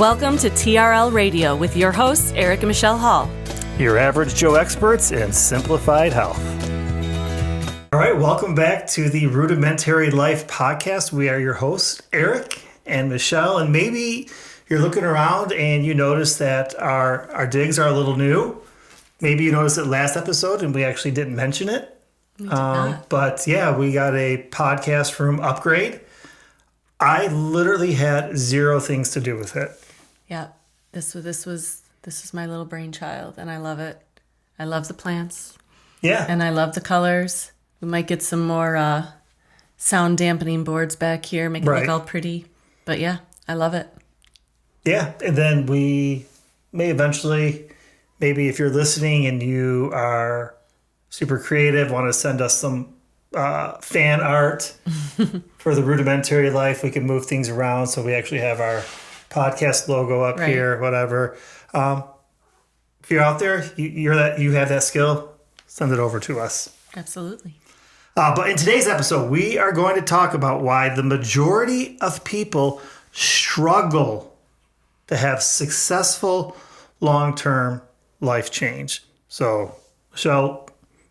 Welcome to TRL Radio with your hosts, Eric and Michelle Hall. Your average Joe experts in simplified health. All right, welcome back to the Rudimentary Life podcast. We are your hosts, Eric and Michelle. And maybe you're looking around and you notice that our digs are a little new. Maybe you noticed it last episode and we actually didn't mention it. We did not. But yeah, we got a podcast room upgrade. I literally had zero things to do with it. Yeah, this is my little brainchild, and I love it. I love the plants. Yeah. And I love the colors. We might get some more sound dampening boards back here, make it look all pretty. But yeah, I love it. Yeah, and then we may eventually, maybe if you're listening and you are super creative, want to send us some fan art for the Rudimentary Life, we can move things around so we actually have our podcast logo up here, whatever. If you're out there, you have that skill, send it over to us. Absolutely. But in today's episode, we are going to talk about why the majority of people struggle to have successful long-term life change. So, Michelle,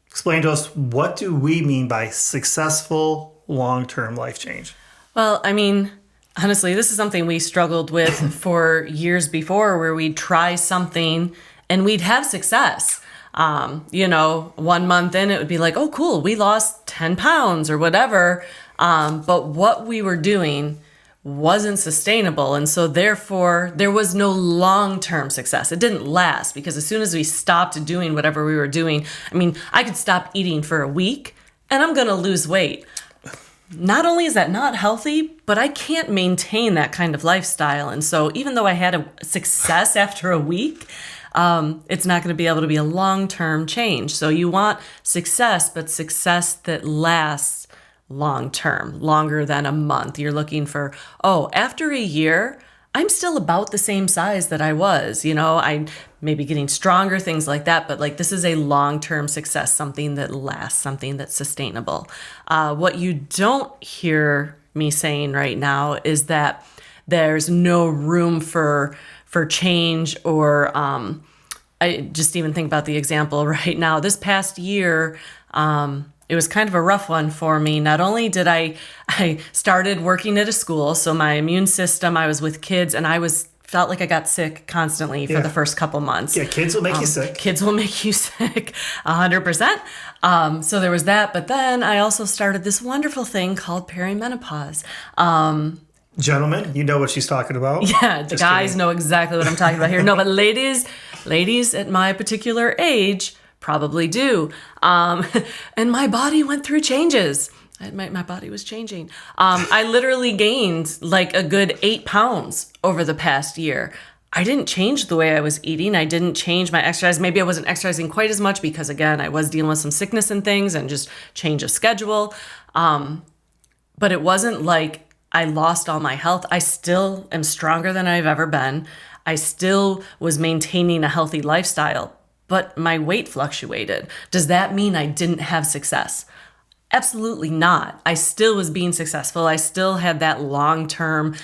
explain to us, what do we mean by successful long-term life change? Well, I mean, honestly, this is something we struggled with for years before, where we'd try something and we'd have success. 1 month in, it would be like, oh, cool, we lost 10 pounds or whatever. But what we were doing wasn't sustainable. And so therefore, there was no long-term success. It didn't last, because as soon as we stopped doing whatever we were doing, I mean, I could stop eating for a week and I'm going to lose weight. Not only is that not healthy, but I can't maintain that kind of lifestyle. And so even though I had a success after a week, it's not going to be able to be a long-term change. So you want success, but success that lasts long-term, longer than a month. You're looking for, after a year, I'm still about the same size that I was. I may be getting stronger, things like that. But this is a long-term success, something that lasts, something that's sustainable. What you don't hear me saying right now is that there's no room for change, or I just even think about the example right now. This past year, it was kind of a rough one for me. Not only did I started working at a school, so my immune system, I was with kids, and felt like I got sick constantly for the first couple months. Yeah, kids will make you sick. Kids will make you sick, 100%. So there was that. But then I also started this wonderful thing called perimenopause. Gentlemen, you know what she's talking about. Yeah, the guys know exactly what I'm talking about here. No, but ladies at my particular age probably do. And my body went through changes. My body was changing. I literally gained a good 8 pounds over the past year. I didn't change the way I was eating. I didn't change my exercise. Maybe I wasn't exercising quite as much because, again, I was dealing with some sickness and things and just change of schedule. But it wasn't like I lost all my health. I still am stronger than I've ever been. I still was maintaining a healthy lifestyle, but my weight fluctuated. Does that mean I didn't have success? Absolutely not. I still was being successful. I still had that long-term,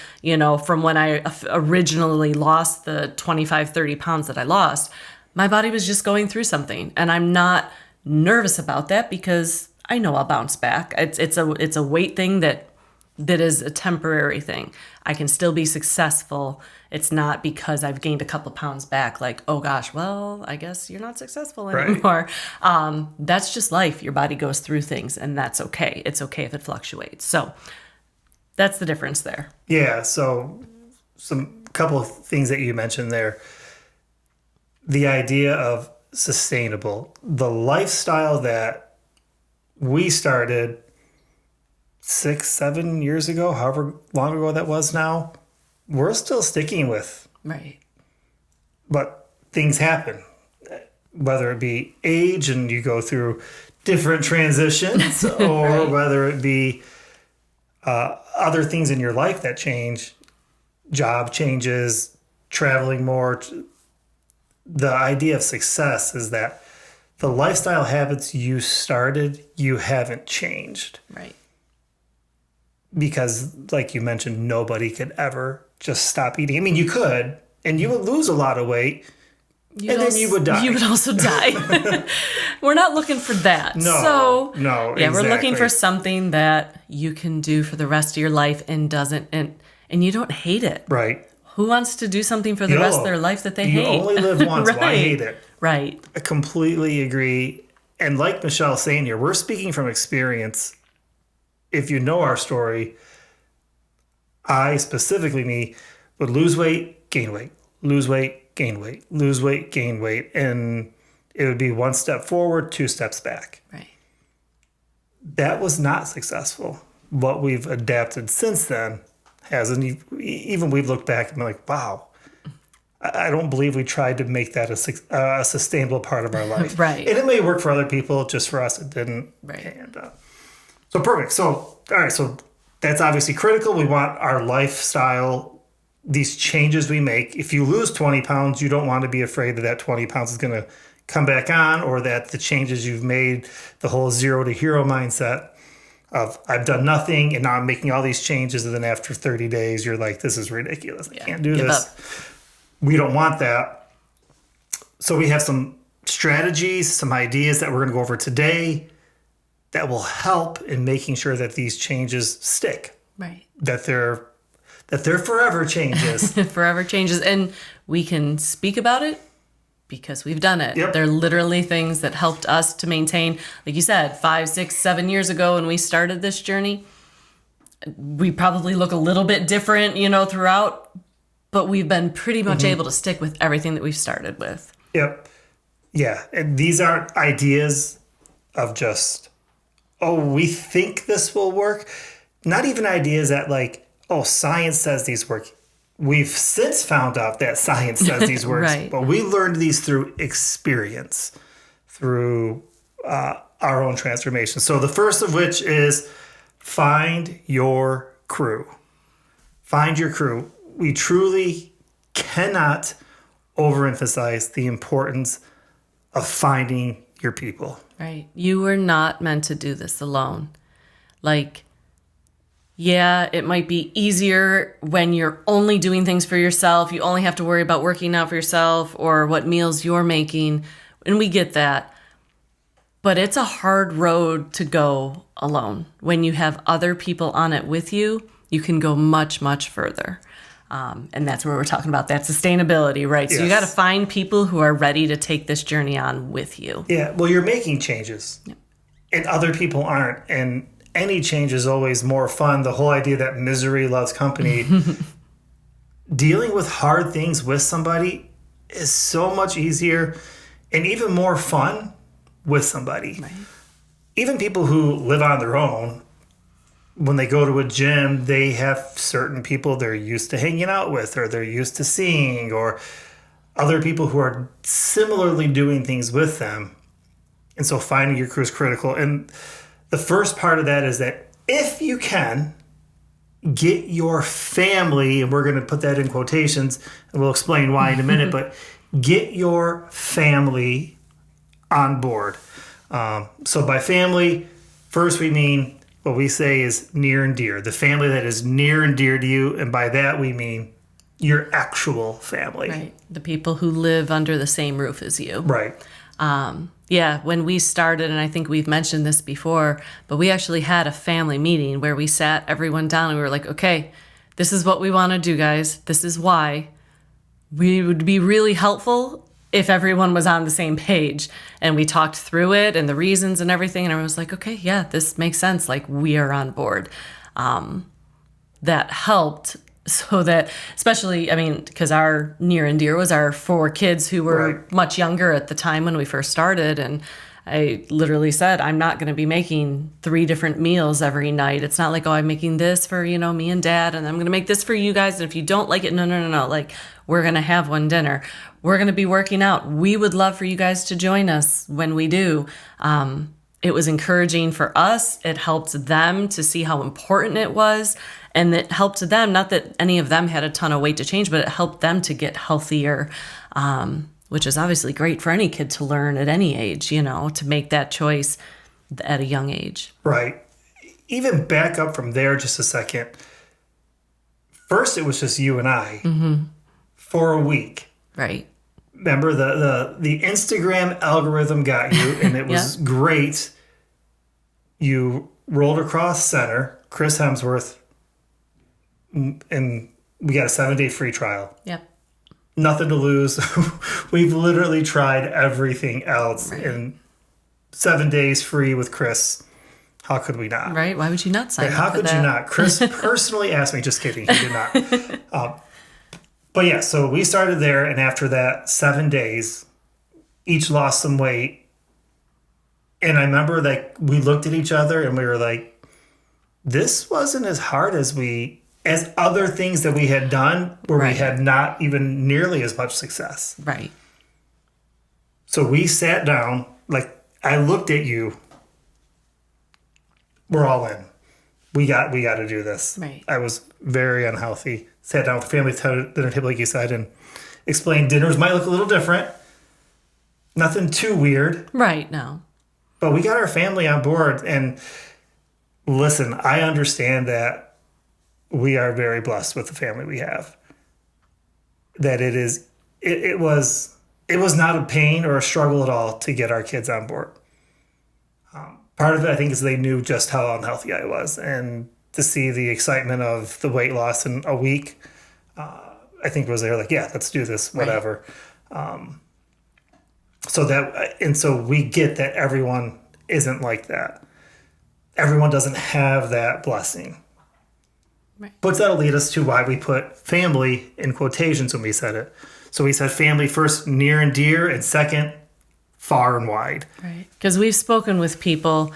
from when I originally lost the 25, 30 pounds that I lost, my body was just going through something. And I'm not nervous about that because I know I'll bounce back. It's a weight thing that is a temporary thing. I can still be successful. It's not because I've gained a couple pounds back, oh gosh, well, I guess you're not successful anymore. Right. That's just life. Your body goes through things, and that's okay. It's okay if it fluctuates. So that's the difference there. Yeah, so couple of things that you mentioned there. The idea of sustainable, the lifestyle that we started 6-7 years ago, however long ago that was now, we're still sticking with. Right. But things happen, whether it be age and you go through different transitions or right. whether it be other things in your life that change, job changes, traveling more. The idea of success is that the lifestyle habits you started, you haven't changed. Right. because, like you mentioned, nobody could ever just stop eating. I mean, you could, and you would lose a lot of weight, and then you would die. You would also die. We're not looking for that. No, Yeah, we're looking exactly. for something that you can do for the rest of your life and you don't hate it. Right. Who wants to do something for the rest of their life that they You hate? only live once. Right. Why hate it? Right. I completely agree. And like Michelle's saying here, we're speaking from experience. If you know our story, I specifically, me, would lose weight, gain weight, lose weight, gain weight, lose weight, gain weight. And it would be one step forward, two steps back. Right. That was not successful. What we've adapted since then hasn't. Even we've looked back and been like, wow, I don't believe we tried to make that a sustainable part of our life. Right. And it may work for other people, just for us, it didn't. Right. And, so perfect. So, all right. So that's obviously critical. We want our lifestyle, these changes we make. If you lose 20 pounds, you don't want to be afraid that that 20 pounds is going to come back on, or that the changes you've made, the whole 0 to hero mindset of I've done nothing and now I'm making all these changes. And then after 30 days, you're like, this is ridiculous. I can't do give this. up. We don't want that. So we have some strategies, some ideas that we're going to go over today that will help in making sure that these changes stick, Right. that they're forever changes. Forever changes. And we can speak about it because we've done it. Yep. They're literally things that helped us to maintain, like you said, 5, 6, 7 years ago when we started this journey. We probably look a little bit different, throughout, but we've been pretty much able to stick with everything that we've started with. Yep. Yeah. And these aren't ideas of just, we think this will work. Not even ideas that science says these work. We've since found out that science says these works, Right. but we learned these through experience, through our own transformation. So the first of which is find your crew. Find your crew. We truly cannot overemphasize the importance of finding your people. Right. You were not meant to do this alone. Yeah, it might be easier when you're only doing things for yourself. You only have to worry about working out for yourself or what meals you're making. And we get that. But it's a hard road to go alone. When you have other people on it with you, you can go much, much further. And that's where we're talking about that sustainability, right? So you got to find people who are ready to take this journey on with you. Yeah, well, you're making changes, and other people aren't. And any change is always more fun. The whole idea that misery loves company. Dealing with hard things with somebody is so much easier and even more fun with somebody. Right. Even people who live on their own, when they go to a gym, they have certain people they're used to hanging out with, or they're used to seeing, or other people who are similarly doing things with them. And so finding your crew is critical. And the first part of that is that if you can, get your family, and we're going to put that in quotations, and we'll explain why in a minute, but get your family on board. So by family, first we mean what we say is near and dear, the family that is near and dear to you. And by that, we mean your actual family. Right. The people who live under the same roof as you. Right. Yeah, when we started, and I think we've mentioned this before, but we actually had a family meeting where we sat everyone down and we were like, okay, this is what we want to do, guys. This is why. We would be really helpful if everyone was on the same page and we talked through it and the reasons and everything. And everyone was like, okay, yeah, this makes sense. We are on board. That helped. So that, especially, because our near and dear was our 4 kids who were much younger at the time when we first started. And I literally said, I'm not going to be making 3 different meals every night. It's not like, I'm making this for, me and Dad, and I'm going to make this for you guys. And if you don't like it, no. We're going to have one dinner. We're going to be working out. We would love for you guys to join us when we do. It was encouraging for us. It helped them to see how important it was. And it helped them, not that any of them had a ton of weight to change, but it helped them to get healthier, which is obviously great for any kid to learn at any age, to make that choice at a young age. Right. even back up from there just a second. First, it was just you and I for a week. Right. Remember, the Instagram algorithm got you, and it was great. You rolled across center, Chris Hemsworth, and we got a 7-day free trial. Yep. Nothing to lose. We've literally tried everything else in 7 days free with Chris. How could we not? Right? Why would you not sign up How for could that? you not? Chris personally asked me. Just kidding. He did not. But yeah, so we started there, and after that 7 days, each lost some weight. And I remember that we looked at each other and we were like, this wasn't as hard as other things that we had done where we had not even nearly as much success. Right. So we sat down, like I looked at you. We're all in. We got to do this. Right. I was very unhealthy. Sat down with the family dinner table, like you said, and explained dinners might look a little different. Nothing too weird. Right. No. But we got our family on board. And listen, I understand that we are very blessed with the family we have. That it was not a pain or a struggle at all to get our kids on board. Part of it, I think, is they knew just how unhealthy I was. And to see the excitement of the weight loss in a week, I think was there like, yeah, let's do this, whatever. Right. So we get that everyone isn't like that. Everyone doesn't have that blessing. Right. But that'll lead us to why we put family in quotations when we said it. So we said family first, near and dear, and second, far and wide. Right. Because we've spoken with people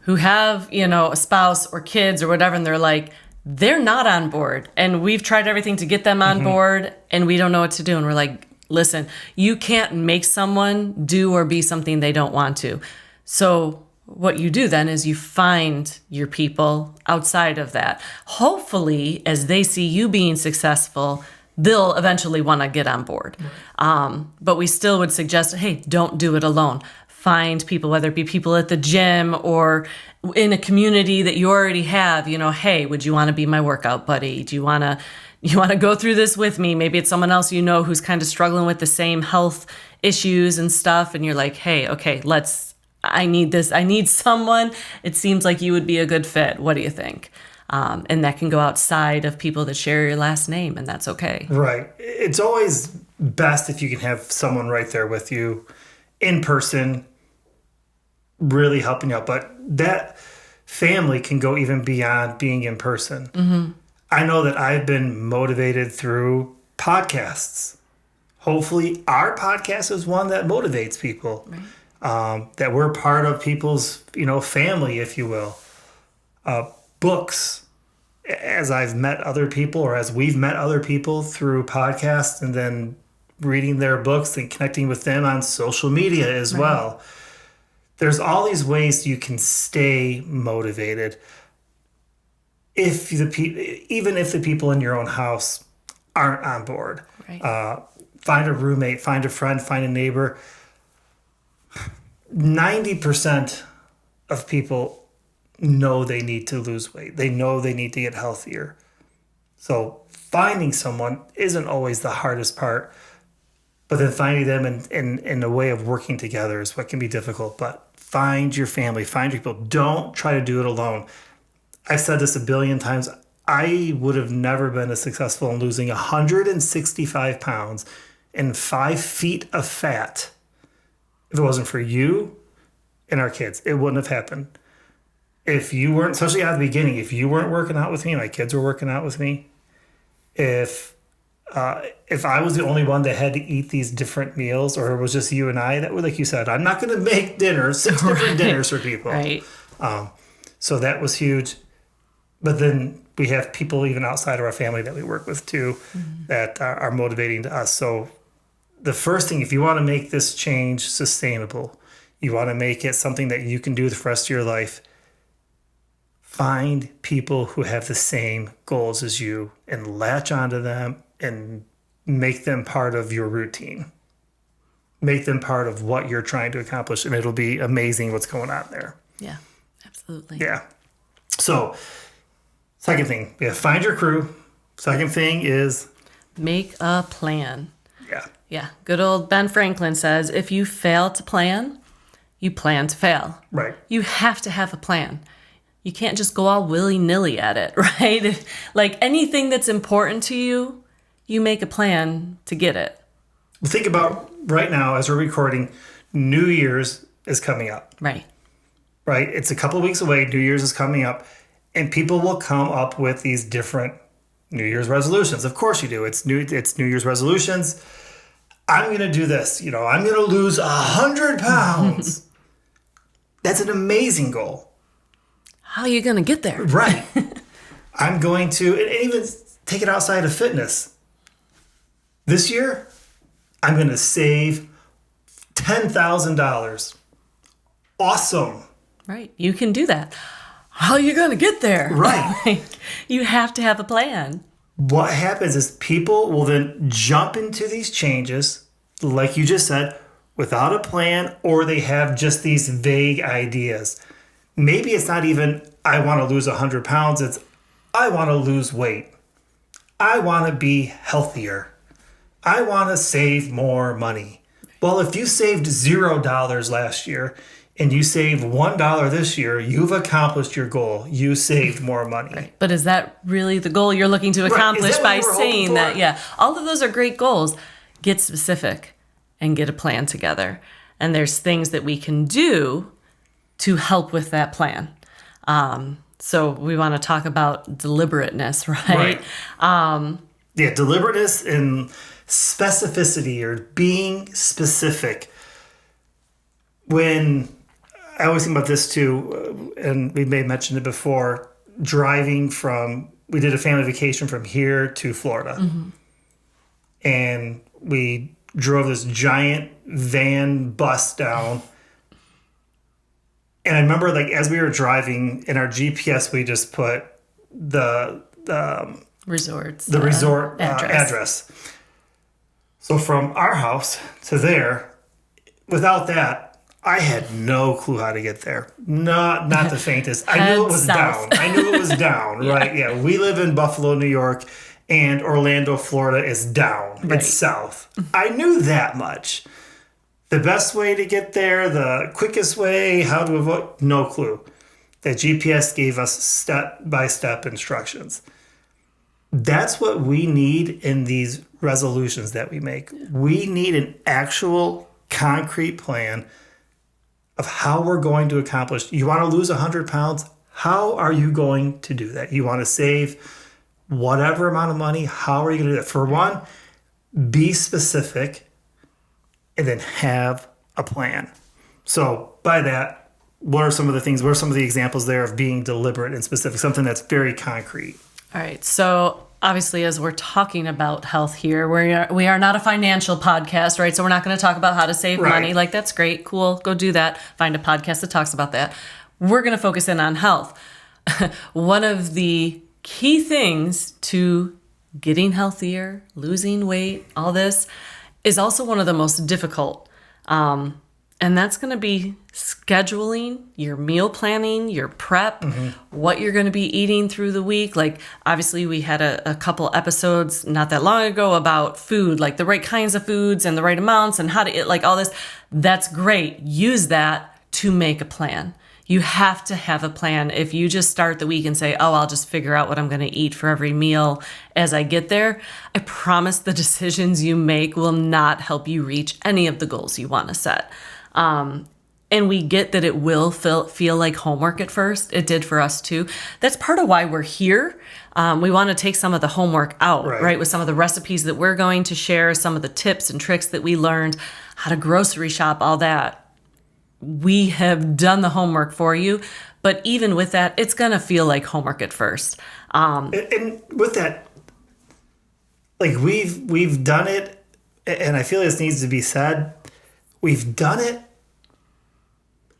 who have, a spouse or kids or whatever, and they're like, they're not on board. And we've tried everything to get them on board, and we don't know what to do. And we're like, listen, you can't make someone do or be something they don't want to. So what you do then is you find your people outside of that. Hopefully, as they see you being successful, they'll eventually want to get on board. But we still would suggest, hey, don't do it alone. Find people, whether it be people at the gym or in a community that you already have, hey, would you want to be my workout buddy? Do you want to go through this with me? Maybe it's someone else who's kind of struggling with the same health issues and stuff. And you're like, hey, okay, I need this. I need someone. It seems like you would be a good fit. What do you think? And that can go outside of people that share your last name, and that's okay. Right. It's always best if you can have someone right there with you in person, really helping you out. But that family can go even beyond being in person. Mm-hmm. I know that I've been motivated through podcasts. Hopefully our podcast is one that motivates people. Right. That we're part of people's, family, if you will. Books, as I've met other people or as we've met other people through podcasts and then reading their books and connecting with them on social media as well. There's all these ways you can stay motivated. Even if the people in your own house aren't on board. Right. Find a roommate, find a friend, find a neighbor. 90% of people know they need to lose weight. They know they need to get healthier. So finding someone isn't always the hardest part, but then finding them in a way of working together is what can be difficult. But find your family, find your people. Don't try to do it alone. I've said this a billion times. I would have never been as successful in losing 165 pounds and 5 feet of fat if it wasn't for you and our kids. It wouldn't have happened. If you weren't, especially at the beginning, if you weren't working out with me, my kids were working out with me. If I was the only one that had to eat these different meals, or it was just you and I, that would, like you said, I'm not going to make dinners, 6 different dinners for people. Right. So that was huge. But then we have people even outside of our family that we work with too, that are motivating to us. So the first thing, if you want to make this change sustainable, you want to make it something that you can do the rest of your life, find people who have the same goals as you and latch onto them and make them part of your routine. Make them part of what you're trying to accomplish, and it'll be amazing what's going on there. Yeah, absolutely. Yeah. So, second thing, we have find your crew. Second thing is make a plan. yeah. Yeah. Good old Ben Franklin says, if you fail to plan, you plan to fail. Right. You have to have a plan. You can't just go all willy-nilly at it, right? Like anything that's important to you, you make a plan to get it. Think about right now as we're recording, New Year's is coming up. Right. Right? It's a couple of weeks away. New Year's is coming up. And people will come up with these different New Year's resolutions. Of course you do. It's New Year's resolutions. I'm going to do this. I'm going to lose 100 pounds. That's an amazing goal. How are you going to get there? Right. I'm going to, and even take it outside of fitness. This year, I'm going to save $10,000. Awesome. Right. You can do that. How are you going to get there? Right. You have to have a plan. What happens is people will then jump into these changes, like you just said, without a plan, or they have just these vague ideas. Maybe it's not even, I want to lose 100 pounds. It's, I want to lose weight. I want to be healthier. I want to save more money. Well, if you saved $0 last year and you saved $1 this year, you've accomplished your goal. You saved more money. Right. But is that really the goal you're looking to accomplish by saying that? Yeah. All of those are great goals. Get specific and get a plan together. And there's things that we can do to help with that plan. So we want to talk about deliberateness, right? Yeah, deliberateness and specificity, or being specific. When I always think about this too, and we may have mentioned it before, we did a family vacation from here to Florida. Mm-hmm. And we drove this giant van bus down. And I remember, as we were driving in our GPS, we just put the resort address. So from our house to there, without that, I had no clue how to get there. Not the faintest. I knew it was down. Yeah. Right? Yeah. We live in Buffalo, New York, and Orlando, Florida is down. Right. It's south. I knew that much. The best way to get there, the quickest way, how to avoid, no clue. The GPS gave us step-by-step instructions. That's what we need in these resolutions that we make. We need an actual concrete plan of how we're going to accomplish. You want to lose 100 pounds? How are you going to do that? You want to save whatever amount of money? How are you going to do that? For one, be specific. And then have a plan. So by that, what are some of the examples there of being deliberate and specific, something that's very concrete? All right. So obviously, as we're talking about health here, we are not a financial podcast, right? So we're not going to talk about how to save money. That's great. Cool. Go do that. Find a podcast that talks about that. We're going to focus in on health. One of the key things to getting healthier, losing weight, all this, is also one of the most difficult. And that's going to be scheduling your meal planning, your prep, what you're going to be eating through the week. Obviously, we had a couple episodes not that long ago about food, the right kinds of foods and the right amounts and how to eat, all this. That's great. Use that to make a plan. You have to have a plan. If you just start the week and say, I'll just figure out what I'm going to eat for every meal as I get there, I promise the decisions you make will not help you reach any of the goals you want to set. And we get that it will feel like homework at first. It did for us too. That's part of why we're here. We want to take some of the homework out, right? With some of the recipes that we're going to share, some of the tips and tricks that we learned, how to grocery shop, all that. We have done the homework for you, but even with that, it's going to feel like homework at first. And with that, we've done it, and I feel this needs to be said. We've done it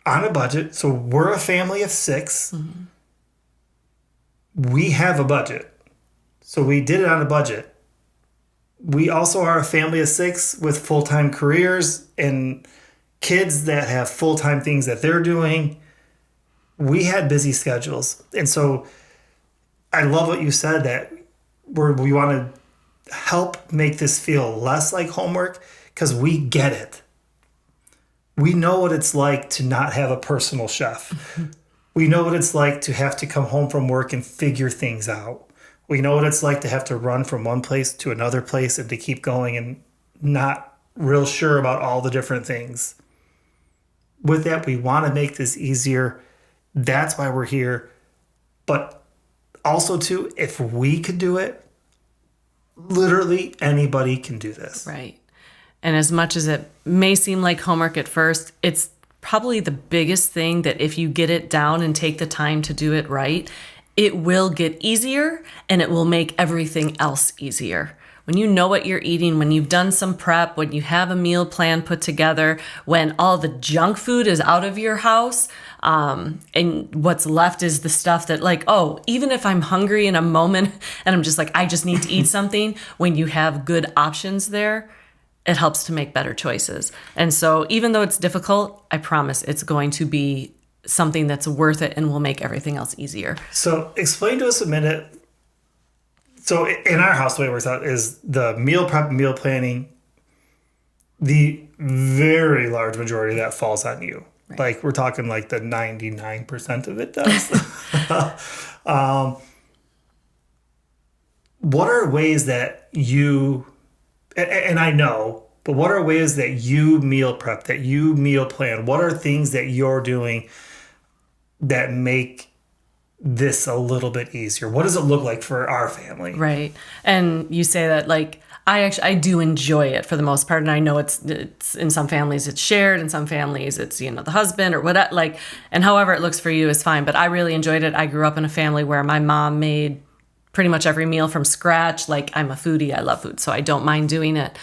on a budget. So we're a family of 6. Mm-hmm. We have a budget. So we did it on a budget. We also are a family of 6 with full-time careers and kids that have full-time things that they're doing. we had busy schedules. And so I love what you said, that we want to help make this feel less like homework, because we get it. We know what it's like to not have a personal chef. We know what it's like to have to come home from work and figure things out. We know what it's like to have to run from one place to another place and to keep going and not real sure about all the different things. With that, we want to make this easier. That's why we're here. But also, too, if we could do it, literally anybody can do this. Right. And as much as it may seem like homework at first, it's probably the biggest thing that if you get it down and take the time to do it right, it will get easier and it will make everything else easier. When you know what you're eating, when you've done some prep, when you have a meal plan put together, when all the junk food is out of your house, and what's left is the stuff that, like, oh, even if I'm hungry in a moment and I'm just like, I just need to eat something, when you have good options there, it helps to make better choices. And so even though it's difficult, I promise it's going to be something that's worth it and will make everything else easier. So explain to us a minute. So in our house, the way it works out is the meal prep, meal planning, the very large majority of that falls on you. Right. Like we're talking like the 99% of it does. What are ways that you, and I know, but what are ways that you meal prep, that you meal plan? What are things that you're doing that make this a little bit easier? What does it look like for our family? Right. And you say that, like, I do enjoy it for the most part. And I know it's in some families it's shared, in some families it's, the husband or what, like, and however it looks for you is fine. But I really enjoyed it. I grew up in a family where my mom made pretty much every meal from scratch. Like, I'm a foodie. I love food, so I don't mind doing it.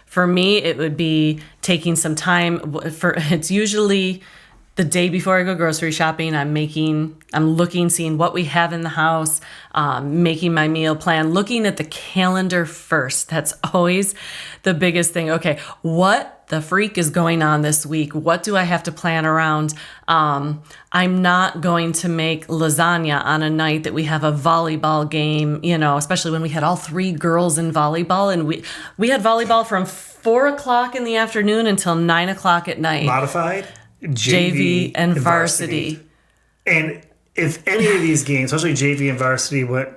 For me, it would be taking some time it's usually the day before I go grocery shopping. I'm looking, seeing what we have in the house, making my meal plan, looking at the calendar first. That's always the biggest thing. Okay, what the freak is going on this week? What do I have to plan around? I'm not going to make lasagna on a night that we have a volleyball game, especially when we had all 3 girls in volleyball, and we had volleyball from 4:00 in the afternoon until 9:00 at night. Modified? JV and varsity. And if any of these games, especially JV and varsity, went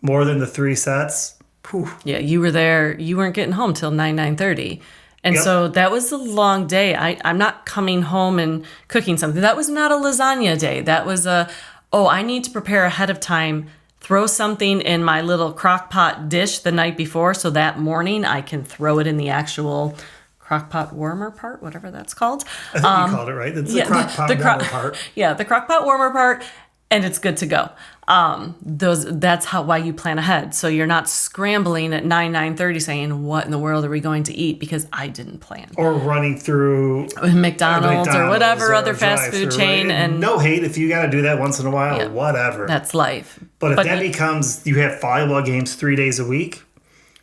more than the 3 sets, whew. Yeah, you were there. You weren't getting home till 9:30. And Yep. So that was a long day. I'm not coming home and cooking something. That was not a lasagna day. That was I need to prepare ahead of time, throw something in my little crock pot dish the night before so that morning I can throw it in the actual crock pot warmer part, whatever that's called. I think you called it right. It's the crock pot warmer part. Yeah, the crock pot warmer part, and it's good to go. That's why you plan ahead. So you're not scrambling at 9:30 saying, what in the world are we going to eat? Because I didn't plan. Or running through McDonald's or whatever other fast food chain. Right? And no hate if you got to do that once in a while, whatever. That's life. But if that becomes, you have volleyball games 3 days a week.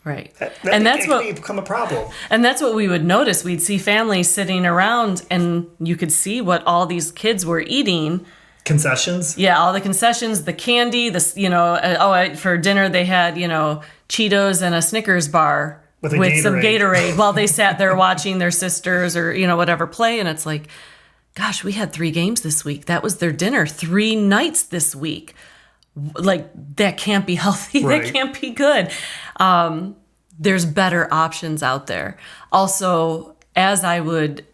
Right. That's what become a problem. And that's what we would notice. We'd see families sitting around and you could see what all these kids were eating. Concessions? Yeah, all the concessions, the candy, for dinner they had, Cheetos and a Snickers bar with some Gatorade while they sat there watching their sisters or, whatever play. And it's like, gosh, we had 3 games this week. That was their dinner 3 nights this week. Like, that can't be healthy. Right. That can't be good. There's better options out there. Also, as I would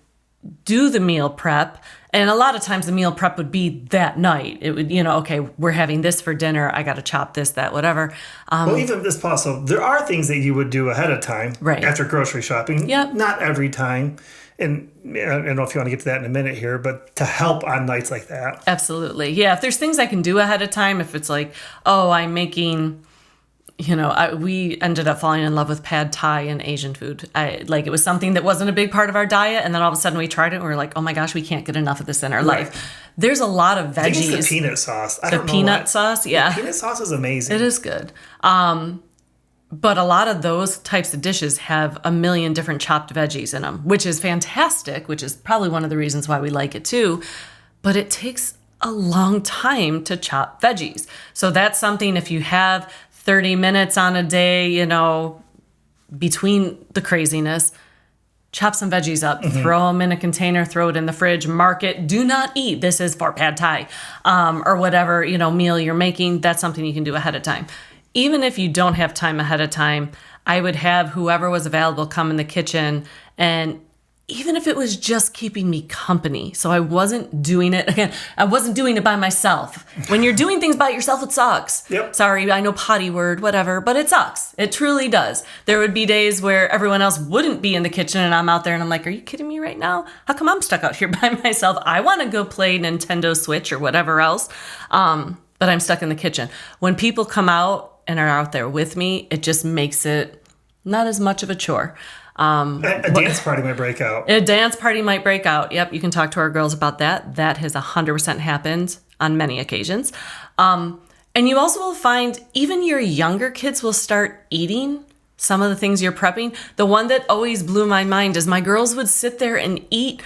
do the meal prep, and a lot of times the meal prep would be that night. It would, okay, we're having this for dinner. I got to chop this, that, whatever. Well, even this possible, there are things that you would do ahead of time after grocery shopping. Yep. Not every time. And I don't know if you want to get to that in a minute here, but to help on nights like that. Absolutely. Yeah, if there's things I can do ahead of time, if it's like, I'm making... we ended up falling in love with pad thai and Asian food. It was something that wasn't a big part of our diet, and then all of a sudden we tried it and we were like, oh my gosh, we can't get enough of this in our life. There's a lot of veggies. I think it's the peanut sauce. The peanut sauce, yeah. The peanut sauce is amazing. It is good. But a lot of those types of dishes have a million different chopped veggies in them, which is fantastic, which is probably one of the reasons why we like it too. But it takes a long time to chop veggies. So that's something, if you have 30 minutes on a day, between the craziness, chop some veggies up, throw them in a container, throw it in the fridge, mark it. Do not eat. This is for pad thai, or whatever, meal you're making. That's something you can do ahead of time. Even if you don't have time ahead of time, I would have whoever was available come in the kitchen, and even if it was just keeping me company. So I wasn't doing it again. I wasn't doing it by myself. When you're doing things by yourself, it sucks. Yep. Sorry, I know potty word, whatever, but it sucks. It truly does. There would be days where everyone else wouldn't be in the kitchen and I'm out there and I'm like, are you kidding me right now? How come I'm stuck out here by myself? I want to go play Nintendo Switch or whatever else. But I'm stuck in the kitchen. When people come out and are out there with me, it just makes it not as much of a chore. A dance party might break out. A dance party might break out. Yep, you can talk to our girls about that. That has 100% happened on many occasions. And you also will find even your younger kids will start eating some of the things you're prepping. The one that always blew my mind is my girls would sit there and eat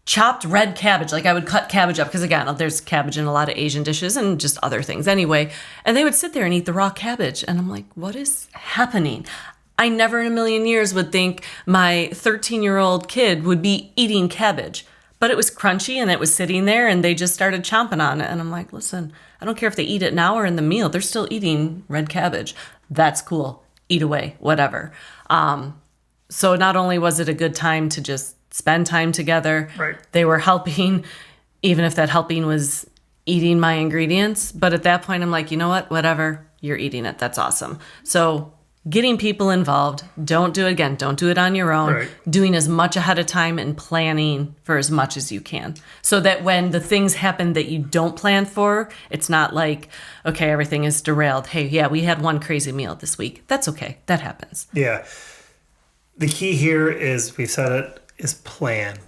chopped red cabbage. Like I would cut cabbage up because, again, there's cabbage in a lot of Asian dishes and just other things anyway. And they would sit there and eat the raw cabbage. And I'm like, what is happening? I never in a million years would think my 13-year-old kid would be eating cabbage. But it was crunchy and it was sitting there and they just started chomping on it. And I'm like, listen, I don't care if they eat it now or in the meal. They're still eating red cabbage. That's cool. Eat away, whatever. So not only was it a good time to just spend time together, right. They were helping, even if that helping was eating my ingredients. But at that point, I'm like, you know what? Whatever. You're eating it. That's awesome. So getting people involved. Don't do it again. Don't do it on your own. Right. Doing as much ahead of time and planning for as much as you can. So that when the things happen that you don't plan for, it's not like, okay, everything is derailed. Hey, yeah, we had one crazy meal this week. That's okay. That happens. Yeah. The key here is, we've said it, is plan.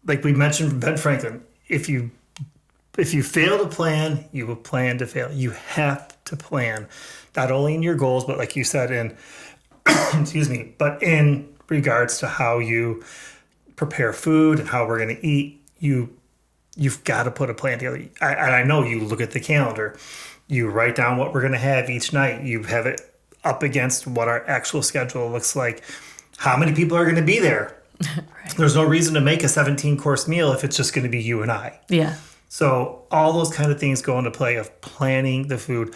Like we mentioned Ben Franklin, if you fail to plan, you will plan to fail. You have to plan, not only in your goals, but like you said, in excuse me, but in regards to how you prepare food and how we're going to eat. You've got to put a plan together. I know you look at the calendar, you write down what we're going to have each night. You have it up against what our actual schedule looks like. How many people are going to be there? Right. There's no reason to make a 17-course meal if it's just going to be you and I. Yeah. So all those kind of things go into play of planning the food.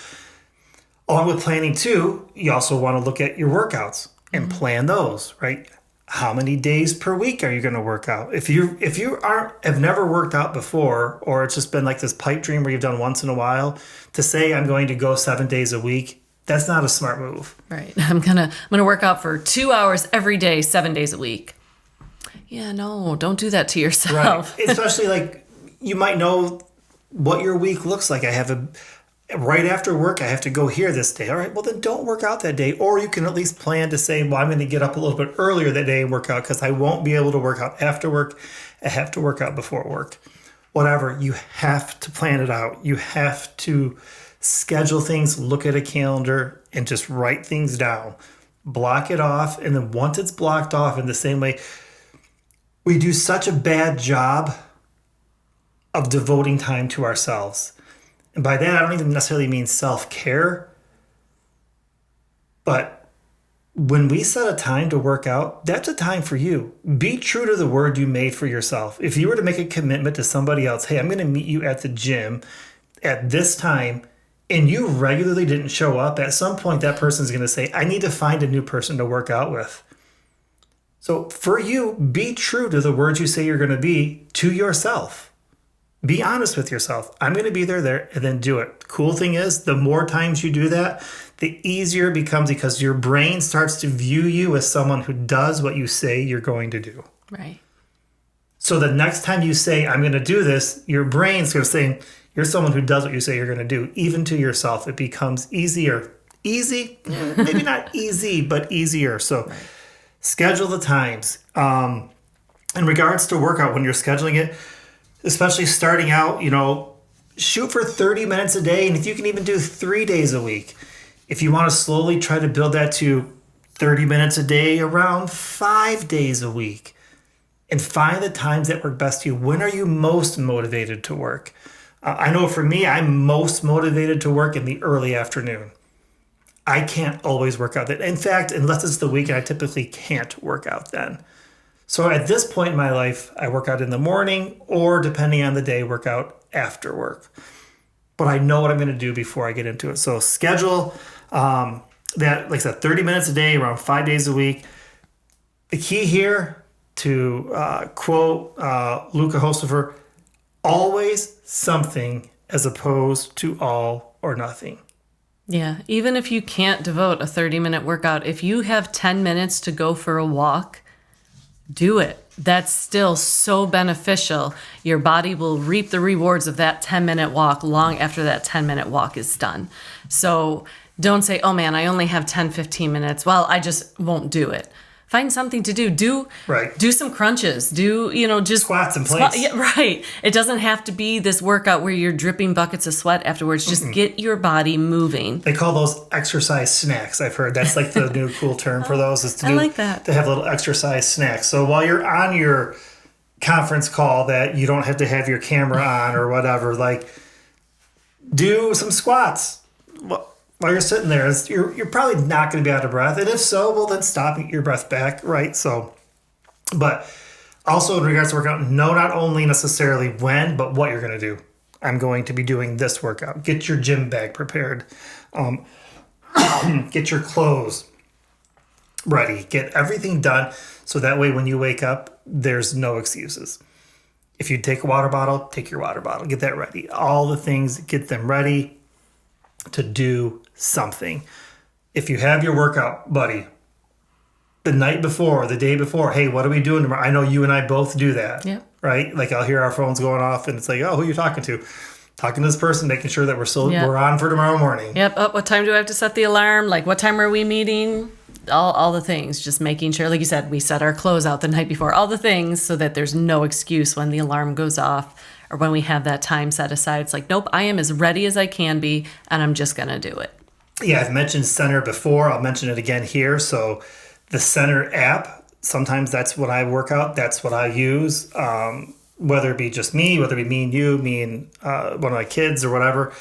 Along with planning too, you also want to look at your workouts and plan those, right? How many days per week are you going to work out? If you have never worked out before, or it's just been like this pipe dream where you've done once in a while, to say I'm going to go 7 days a week, that's not a smart move. Right. I'm gonna work out for 2 hours every day, 7 days a week. Yeah, no, don't do that to yourself. Right. Especially like you might know what your week looks like. Right after work, I have to go here this day. All right, well then don't work out that day. Or you can at least plan to say, well, I'm going to get up a little bit earlier that day and work out because I won't be able to work out after work. I have to work out before work. Whatever, you have to plan it out. You have to schedule things, look at a calendar, and just write things down. Block it off, and then once it's blocked off, in the same way, we do such a bad job of devoting time to ourselves. And by that, I don't even necessarily mean self-care. But when we set a time to work out, that's a time for you. Be true to the word you made for yourself. If you were to make a commitment to somebody else, hey, I'm going to meet you at the gym at this time, and you regularly didn't show up, at some point that person's going to say, I need to find a new person to work out with. So for you, be true to the words you say you're going to be to yourself. Be honest with yourself. I'm going to be there, and then do it. The cool thing is, the more times you do that, the easier it becomes because your brain starts to view you as someone who does what you say you're going to do. Right. So the next time you say, I'm going to do this, your brain's going to say, you're someone who does what you say you're going to do. Even to yourself, it becomes easier. Easy? Maybe not easy, but easier. So schedule the times. In regards to workout, when you're scheduling it, especially starting out, shoot for 30 minutes a day. And if you can even do 3 days a week, if you want to slowly try to build that to 30 minutes a day, around 5 days a week. and find the times that work best to you. When are you most motivated to work? I know for me, I'm most motivated to work in the early afternoon. I can't always work out then. In fact, unless it's the weekend, I typically can't work out then. So at this point in my life, I work out in the morning or, depending on the day, work out after work. But I know what I'm going to do before I get into it. So schedule that, like I said, 30 minutes a day, around 5 days a week. The key here, to quote Luca Hostifer, always something as opposed to all or nothing. Yeah, even if you can't devote a 30-minute workout, if you have 10 minutes to go for a walk, do it. That's still so beneficial. Your body will reap the rewards of that 10-minute walk long after that 10-minute walk is done. So don't say, oh man, I only have 10, 15 minutes. Well, I just won't do it. Find something to do. Do some crunches. Just squats in place. Yeah, right. It doesn't have to be this workout where you're dripping buckets of sweat afterwards. Just get your body moving. They call those exercise snacks. I've heard that's like the new cool term for those. Is to do, I like that. To have little exercise snacks. So while you're on your conference call, that you don't have to have your camera on or whatever, like do some squats. While you're sitting there, you're probably not going to be out of breath. And if so, well, then stop and get your breath back, right? So, but also in regards to workout, know not only necessarily when, but what you're going to do. I'm going to be doing this workout. Get your gym bag prepared. Get your clothes ready. Get everything done so that way when you wake up, there's no excuses. If you take a water bottle, take your water bottle. Get that ready. All the things, get them ready to do something. If you have your workout buddy the night before, the day before, hey, what are we doing tomorrow? I know you and I both do that. Yeah. Right? Like I'll hear our phones going off and it's like, oh, who are you talking to? Talking to this person, making sure that we're on for tomorrow morning. Yep. Oh, what time do I have to set the alarm? Like what time are we meeting? All the things, just making sure, like you said, we set our clothes out the night before, all the things so that there's no excuse when the alarm goes off or when we have that time set aside. It's like, nope, I am as ready as I can be and I'm just going to do it. Yeah, I've mentioned Center before. I'll mention it again here. So the Center app, sometimes that's what I work out. That's what I use. Whether it be just me, whether it be me and you, me and one of my kids or whatever.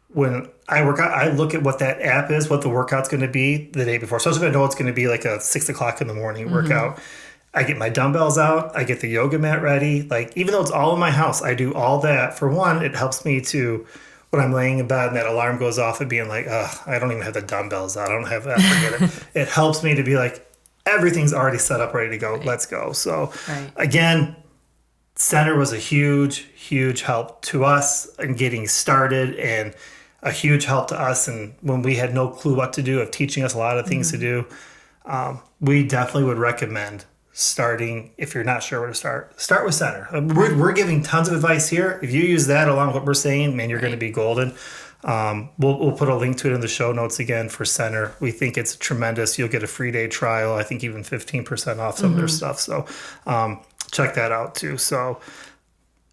When I work out, I look at what that app is, what the workout's going to be the day before. So I know it's going to be like a 6 o'clock in the morning workout. I get my dumbbells out. I get the yoga mat ready. Like, even though it's all in my house, I do all that. For one, it helps me to, when I'm laying in bed and that alarm goes off and being like, I don't even have the dumbbells out. I don't have that. Forget it. It helps me to be like, everything's already set up, ready to go. Right. Let's go. So again, Center was a huge, huge help to us in getting started and a huge help to us. And when we had no clue what to do, of teaching us a lot of things to do, we definitely would recommend starting. If you're not sure where to start with Center. We're giving tons of advice here. If you use that along with what we're saying, man, you're going to be golden. We'll put a link to it in the show notes again for Center. We think it's tremendous. You'll get a free day trial. I think even 15% off some of their stuff. So check that out too. So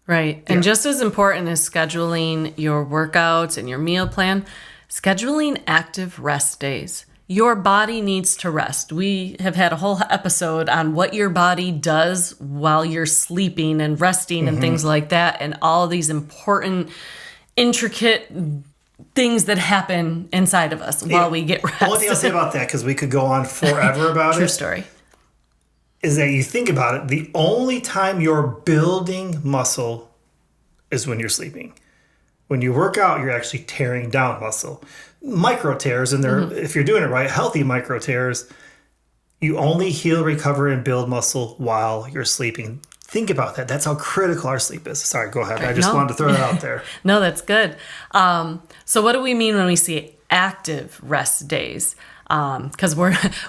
right. And just as important as scheduling your workouts and your meal plan, scheduling active rest days. Your body needs to rest. We have had a whole episode on what your body does while you're sleeping and resting and things like that, and all these important, intricate things that happen inside of us while we get rest. The only thing I'll say about that, because we could go on forever about True story. Is that you think about it, the only time you're building muscle is when you're sleeping. When you work out, you're actually tearing down muscle. Micro tears, and they're if you're doing it right, healthy micro tears, you only heal, recover, and build muscle while you're sleeping. Think about that. That's how critical our sleep is. Sorry, go ahead. I just wanted to throw that out there. No, that's good. So what do we mean when we say active rest days? Because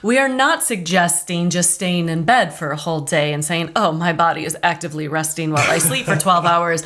we are not suggesting just staying in bed for a whole day and saying, oh, my body is actively resting while I sleep for 12 hours.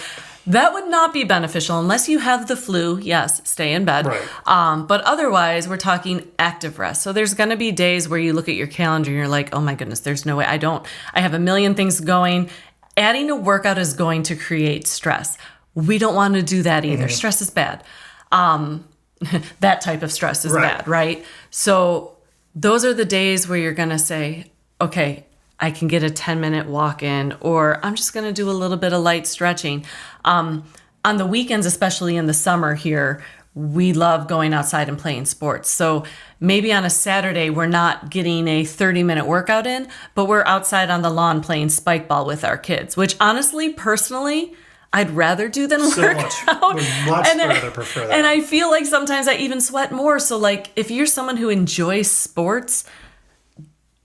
That would not be beneficial unless you have the flu. Yes, stay in bed. Right. But otherwise, we're talking active rest. So there's going to be days where you look at your calendar and you're like, oh my goodness, there's no way. I have a million things going. Adding a workout is going to create stress. We don't want to do that either. Stress is bad. That type of stress is bad, right? So those are the days where you're going to say, okay, I can get a 10-minute walk in, or I'm just going to do a little bit of light stretching. On the weekends, especially in the summer here, we love going outside and playing sports. So maybe on a Saturday, we're not getting a 30-minute workout in, but we're outside on the lawn playing spike ball with our kids, which honestly, personally, I'd rather do than work out. Would much rather prefer that. And I feel like sometimes I even sweat more. So like if you're someone who enjoys sports,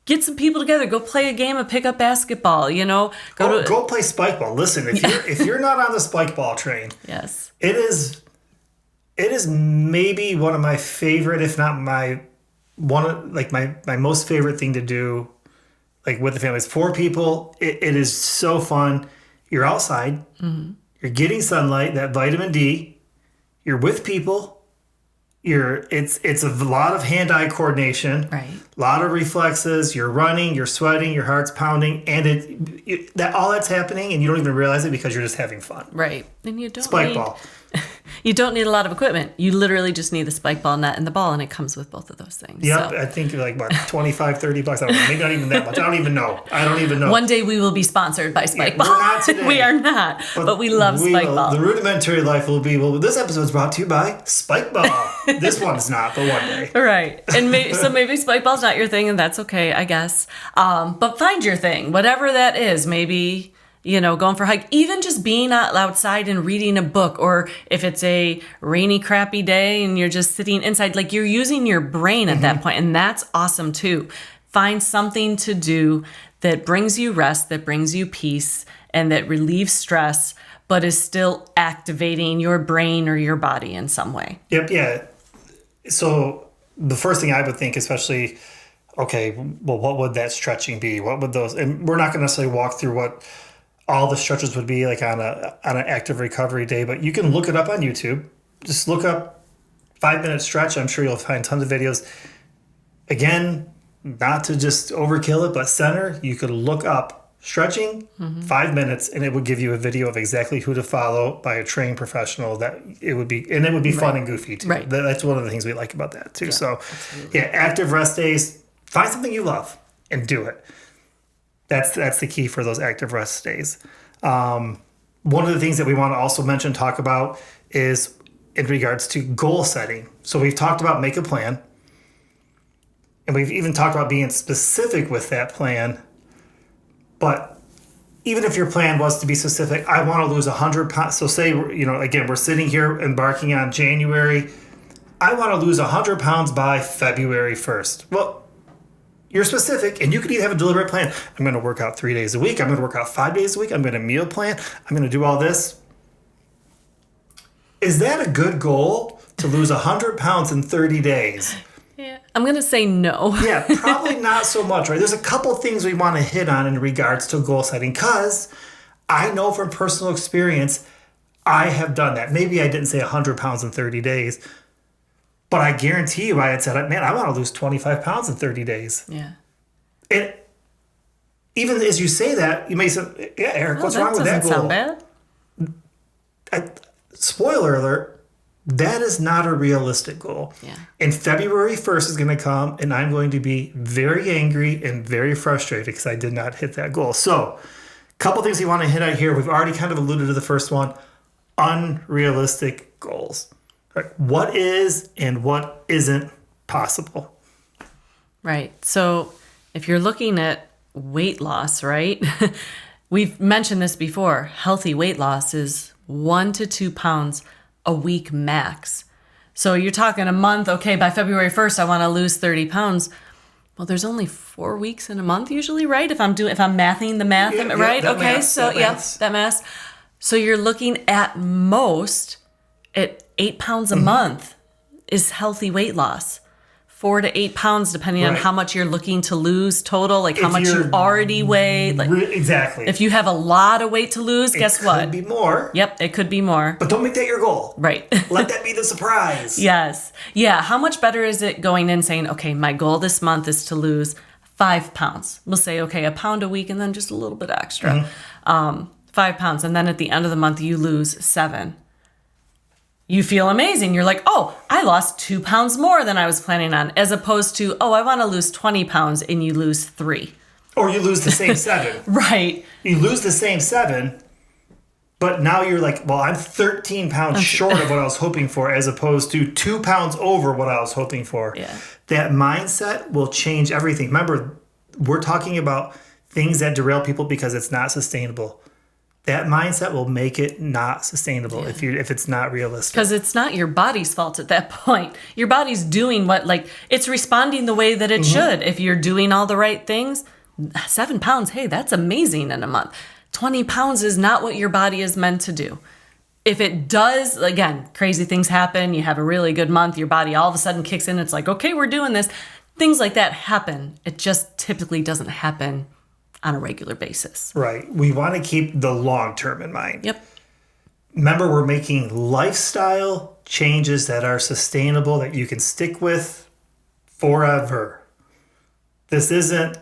get some people together, go play a game of pickup basketball, Go play spike ball. Listen, if you're not on the spike ball train, yes. It is maybe one of my favorite, if not my most favorite thing to do, like with the family. It's 4 people. It is so fun. You're outside. Mm-hmm. You're getting sunlight, that vitamin D. You're with people. It's a lot of hand-eye coordination. Right. A lot of reflexes. You're running. You're sweating. Your heart's pounding, and all that's happening, and you don't even realize it because you're just having fun. Right. And you don't spike ball. You don't need a lot of equipment. You literally just need the spike ball net and the ball, and it comes with both of those things. Yep, so. I think like what, $25, $30. I don't know. Maybe not even that much. I don't even know. One day we will be sponsored by Spike Ball. We're not today. We are not, but we love Spike Ball. The rudimentary life will be, this episode is brought to you by Spike Ball. This one's not, but one day. Right. And maybe Spike Ball's not your thing, and that's okay, I guess. But find your thing, whatever that is. Maybe... going for a hike, even just being outside and reading a book, or if it's a rainy, crappy day and you're just sitting inside, like you're using your brain at that point, and that's awesome too. Find something to do that brings you rest, that brings you peace, and that relieves stress, but is still activating your brain or your body in some way. Yep, yeah. So the first thing I would think, especially, okay, well, what would that stretching be? What would those, and we're not going to necessarily walk through what all the stretches would be like on an active recovery day, but you can look it up on YouTube. Just look up 5-minute stretch. I'm sure you'll find tons of videos. Again, not to just overkill it, but you could look up stretching 5 minutes, and it would give you a video of exactly who to follow by a trained professional. That it would be fun and goofy too. Right. That's one of the things we like about that too. Yeah, so absolutely. Yeah, active rest days, find something you love and do it. That's the key for those active rest days. One of the things that we want to also talk about is in regards to goal setting. So we've talked about make a plan, and we've even talked about being specific with that plan. But even if your plan was to be specific, I want to lose 100 pounds. So say, again, we're sitting here embarking on January. I want to lose 100 pounds by February 1st. Well, you're specific, and you could even have a deliberate plan. I'm going to work out 3 days a week. I'm going to work out 5 days a week. I'm going to meal plan. I'm going to do all this. Is that a good goal to lose 100 pounds in 30 days? Yeah, I'm going to say no. Yeah, probably not so much, right? There's a couple things we want to hit on in regards to goal setting, because I know from personal experience, I have done that. Maybe I didn't say 100 pounds in 30 days, but I guarantee you I had said, man, I want to lose 25 pounds in 30 days. Yeah. And even as you say that, you may say, yeah, Eric, what's wrong with that goal? That doesn't sound bad. Spoiler alert, that is not a realistic goal. Yeah. And February 1st is going to come, and I'm going to be very angry and very frustrated because I did not hit that goal. So a couple things we want to hit on here. We've already kind of alluded to the first one, unrealistic goals. Right. What is and what isn't possible? Right. So if you're looking at weight loss, right? We've mentioned this before. Healthy weight loss is 1 to 2 pounds a week max. So you're talking a month. Okay, by February 1st, I want to lose 30 pounds. Well, there's only 4 weeks in a month usually, right? If I'm mathing the math, right? That okay, math, so that math. So you're looking at most at 8 pounds a month is healthy weight loss. 4 to 8 pounds, depending on how much you're looking to lose total, like how much you already weigh. Like, exactly. If you have a lot of weight to lose, guess what? It could be more. Yep, it could be more. But don't make that your goal. Right. Let that be the surprise. Yes. Yeah. How much better is it going in saying, okay, my goal this month is to lose 5 pounds. We'll say, okay, a pound a week and then just a little bit extra. 5 pounds. And then at the end of the month, you lose 7. You feel amazing. You're like, oh, I lost 2 pounds more than I was planning on, as opposed to, oh, I want to lose 20 pounds and you lose 3. Or you lose the same 7. Right. You lose the same 7, but now you're like, well, I'm 13 pounds short of what I was hoping for, as opposed to 2 pounds over what I was hoping for. Yeah. That mindset will change everything. Remember, we're talking about things that derail people because it's not sustainable. That mindset will make it not sustainable if it's not realistic. Because it's not your body's fault at that point. Your body's doing it's responding the way that it should. If you're doing all the right things, 7 pounds, hey, that's amazing in a month. 20 pounds is not what your body is meant to do. If it does, again, crazy things happen. You have a really good month. Your body all of a sudden kicks in. It's like, okay, we're doing this. Things like that happen. It just typically doesn't happen on a regular basis. Right. We want to keep the long term in mind. Yep. Remember, we're making lifestyle changes that are sustainable, that you can stick with forever. This isn't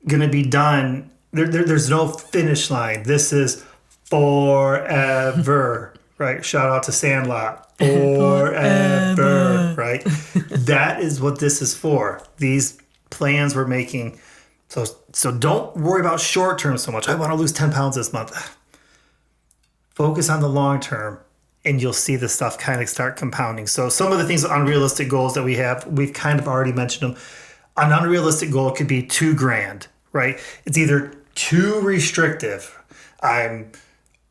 going to be done. There's no finish line. This is forever. Right. Shout out to Sandlot. Forever. Right. That is what this is for. These plans we're making. So don't worry about short term so much. I want to lose 10 pounds this month. Focus on the long term, and you'll see the stuff kind of start compounding. So some of the things, unrealistic goals that we have, we've kind of already mentioned them. An unrealistic goal could be $2,000, right? It's either too restrictive. I'm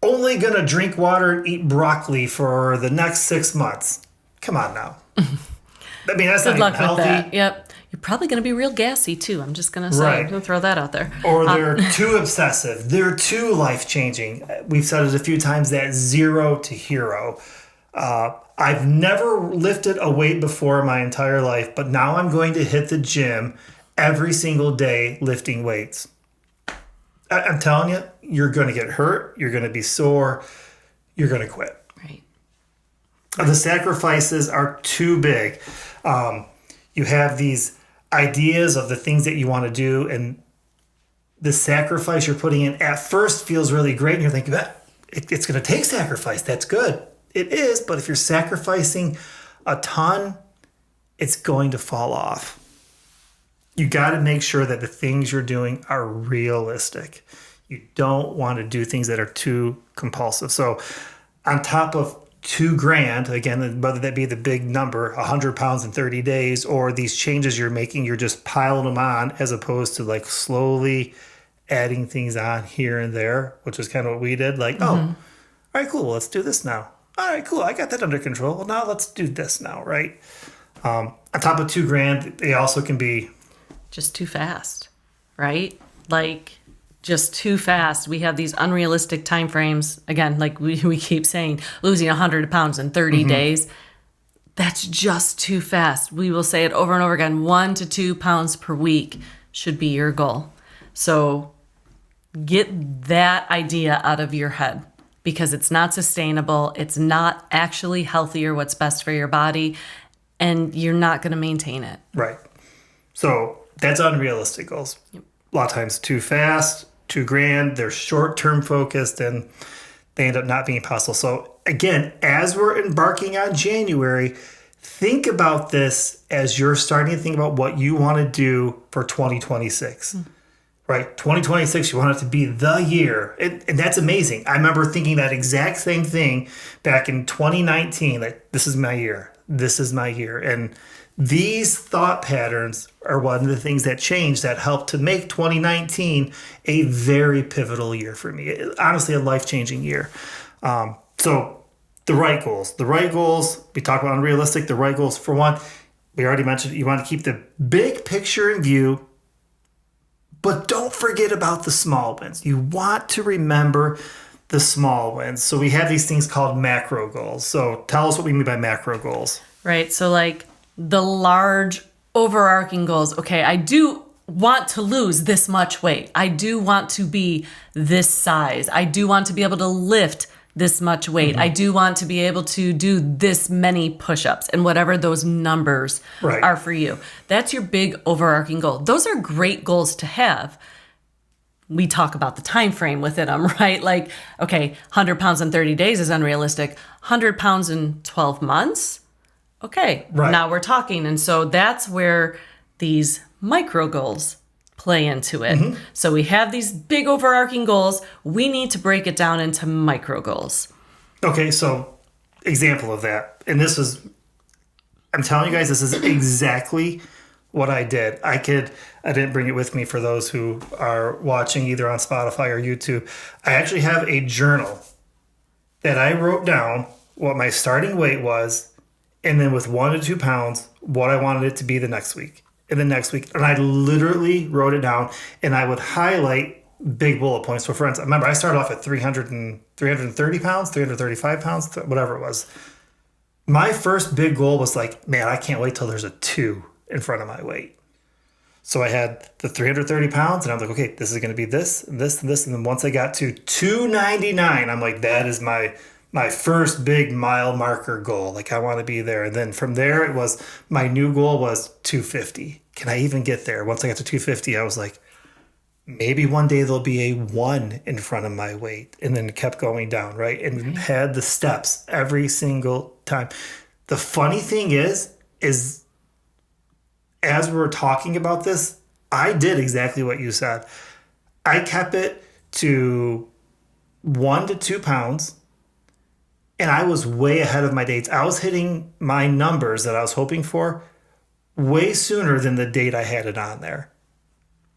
only going to drink water and eat broccoli for the next 6 months. Come on now. I mean, that's Good not luck even healthy. with that. Yep. You're probably going to be real gassy too. I'm just going to say, Right. I'm going to throw that out there. Or they're too obsessive. They're too life-changing. We've said it a few times, that 0 to hero. I've never lifted a weight before in my entire life, but now I'm going to hit the gym every single day lifting weights. I'm telling you, you're going to get hurt. You're going to be sore. You're going to quit. Right. The sacrifices are too big. You have these ideas of the things that you want to do, and the sacrifice you're putting in at first feels really great, and you're thinking, it's going to take sacrifice. That's good. It is, but if you're sacrificing a ton, it's going to fall off. You got to make sure that the things you're doing are realistic. You don't want to do things that are too compulsive. So on top of $2,000, again, whether that be the big number, 100 pounds in 30 days, or these changes you're making, you're just piling them on, as opposed to like slowly adding things on here and there, which is kind of what we did. Like, oh, all right, cool. Let's do this now. All right, cool. I got that under control. Well, now let's do this now, right? On top of $2,000, they also can be just too fast, right? Like, just too fast. We have these unrealistic time frames. Again, like we keep saying, losing 100 pounds in 30 days. That's just too fast. We will say it over and over again. 1 to 2 pounds per week should be your goal. So get that idea out of your head, because it's not sustainable. It's not actually healthy or what's best for your body, and you're not going to maintain it. Right. So that's unrealistic goals. Yep. A lot of times too fast, $2,000. They're short-term focused, and they end up not being possible. So again, as we're embarking on January, think about this as you're starting to think about what you want to do for 2026. Right? 2026, you want it to be the year. And that's amazing. I remember thinking that exact same thing back in 2019. Like, this is my year. This is my year. And these thought patterns are one of the things that changed, that helped to make 2019 a very pivotal year for me. Honestly, a life-changing year. So the right goals, we talked about unrealistic, the right goals. For one, we already mentioned, you want to keep the big picture in view, but don't forget about the small wins. You want to remember the small wins. So we have these things called macro goals. So tell us what we mean by macro goals. Right. So like the large overarching goals. Okay, I do want to lose this much weight. I do want to be this size. I do want to be able to lift this much weight. I do want to be able to do this many push-ups, and whatever those numbers are for you. That's your big overarching goal. Those are great goals to have. We talk about the time frame within them, right? Like, okay, 100 pounds in 30 days is unrealistic. 100 pounds in 12 months? Okay, now we're talking. And so that's where these micro goals play into it. So we have these big overarching goals. We need to break it down into micro goals. Okay, so example of that. And I'm telling you guys, this is exactly what I did. I didn't bring it with me for those who are watching either on Spotify or YouTube. I actually have a journal that I wrote down what my starting weight was, and then with 1 to 2 pounds, what I wanted it to be the next week and the next week. And I literally wrote it down, and I would highlight big bullet points. For friends, remember, I started off at 330 pounds, 335 pounds, whatever it was. My first big goal was like, man, I can't wait till there's a 2 in front of my weight. So I had the 330 pounds, and I was like, okay, this is going to be this and this and this. And then once I got to 299, I'm like, that is my first big mile marker goal. Like, I want to be there. And then from there, it was, my new goal was 250. Can I even get there? Once I got to 250, I was like, maybe one day there'll be a 1 in front of my weight. And then it kept going down, right? And had the steps every single time. The funny thing is as we were talking about this, I did exactly what you said. I kept it to 1 to 2 pounds, and I was way ahead of my dates. I was hitting my numbers that I was hoping for way sooner than the date I had it on there.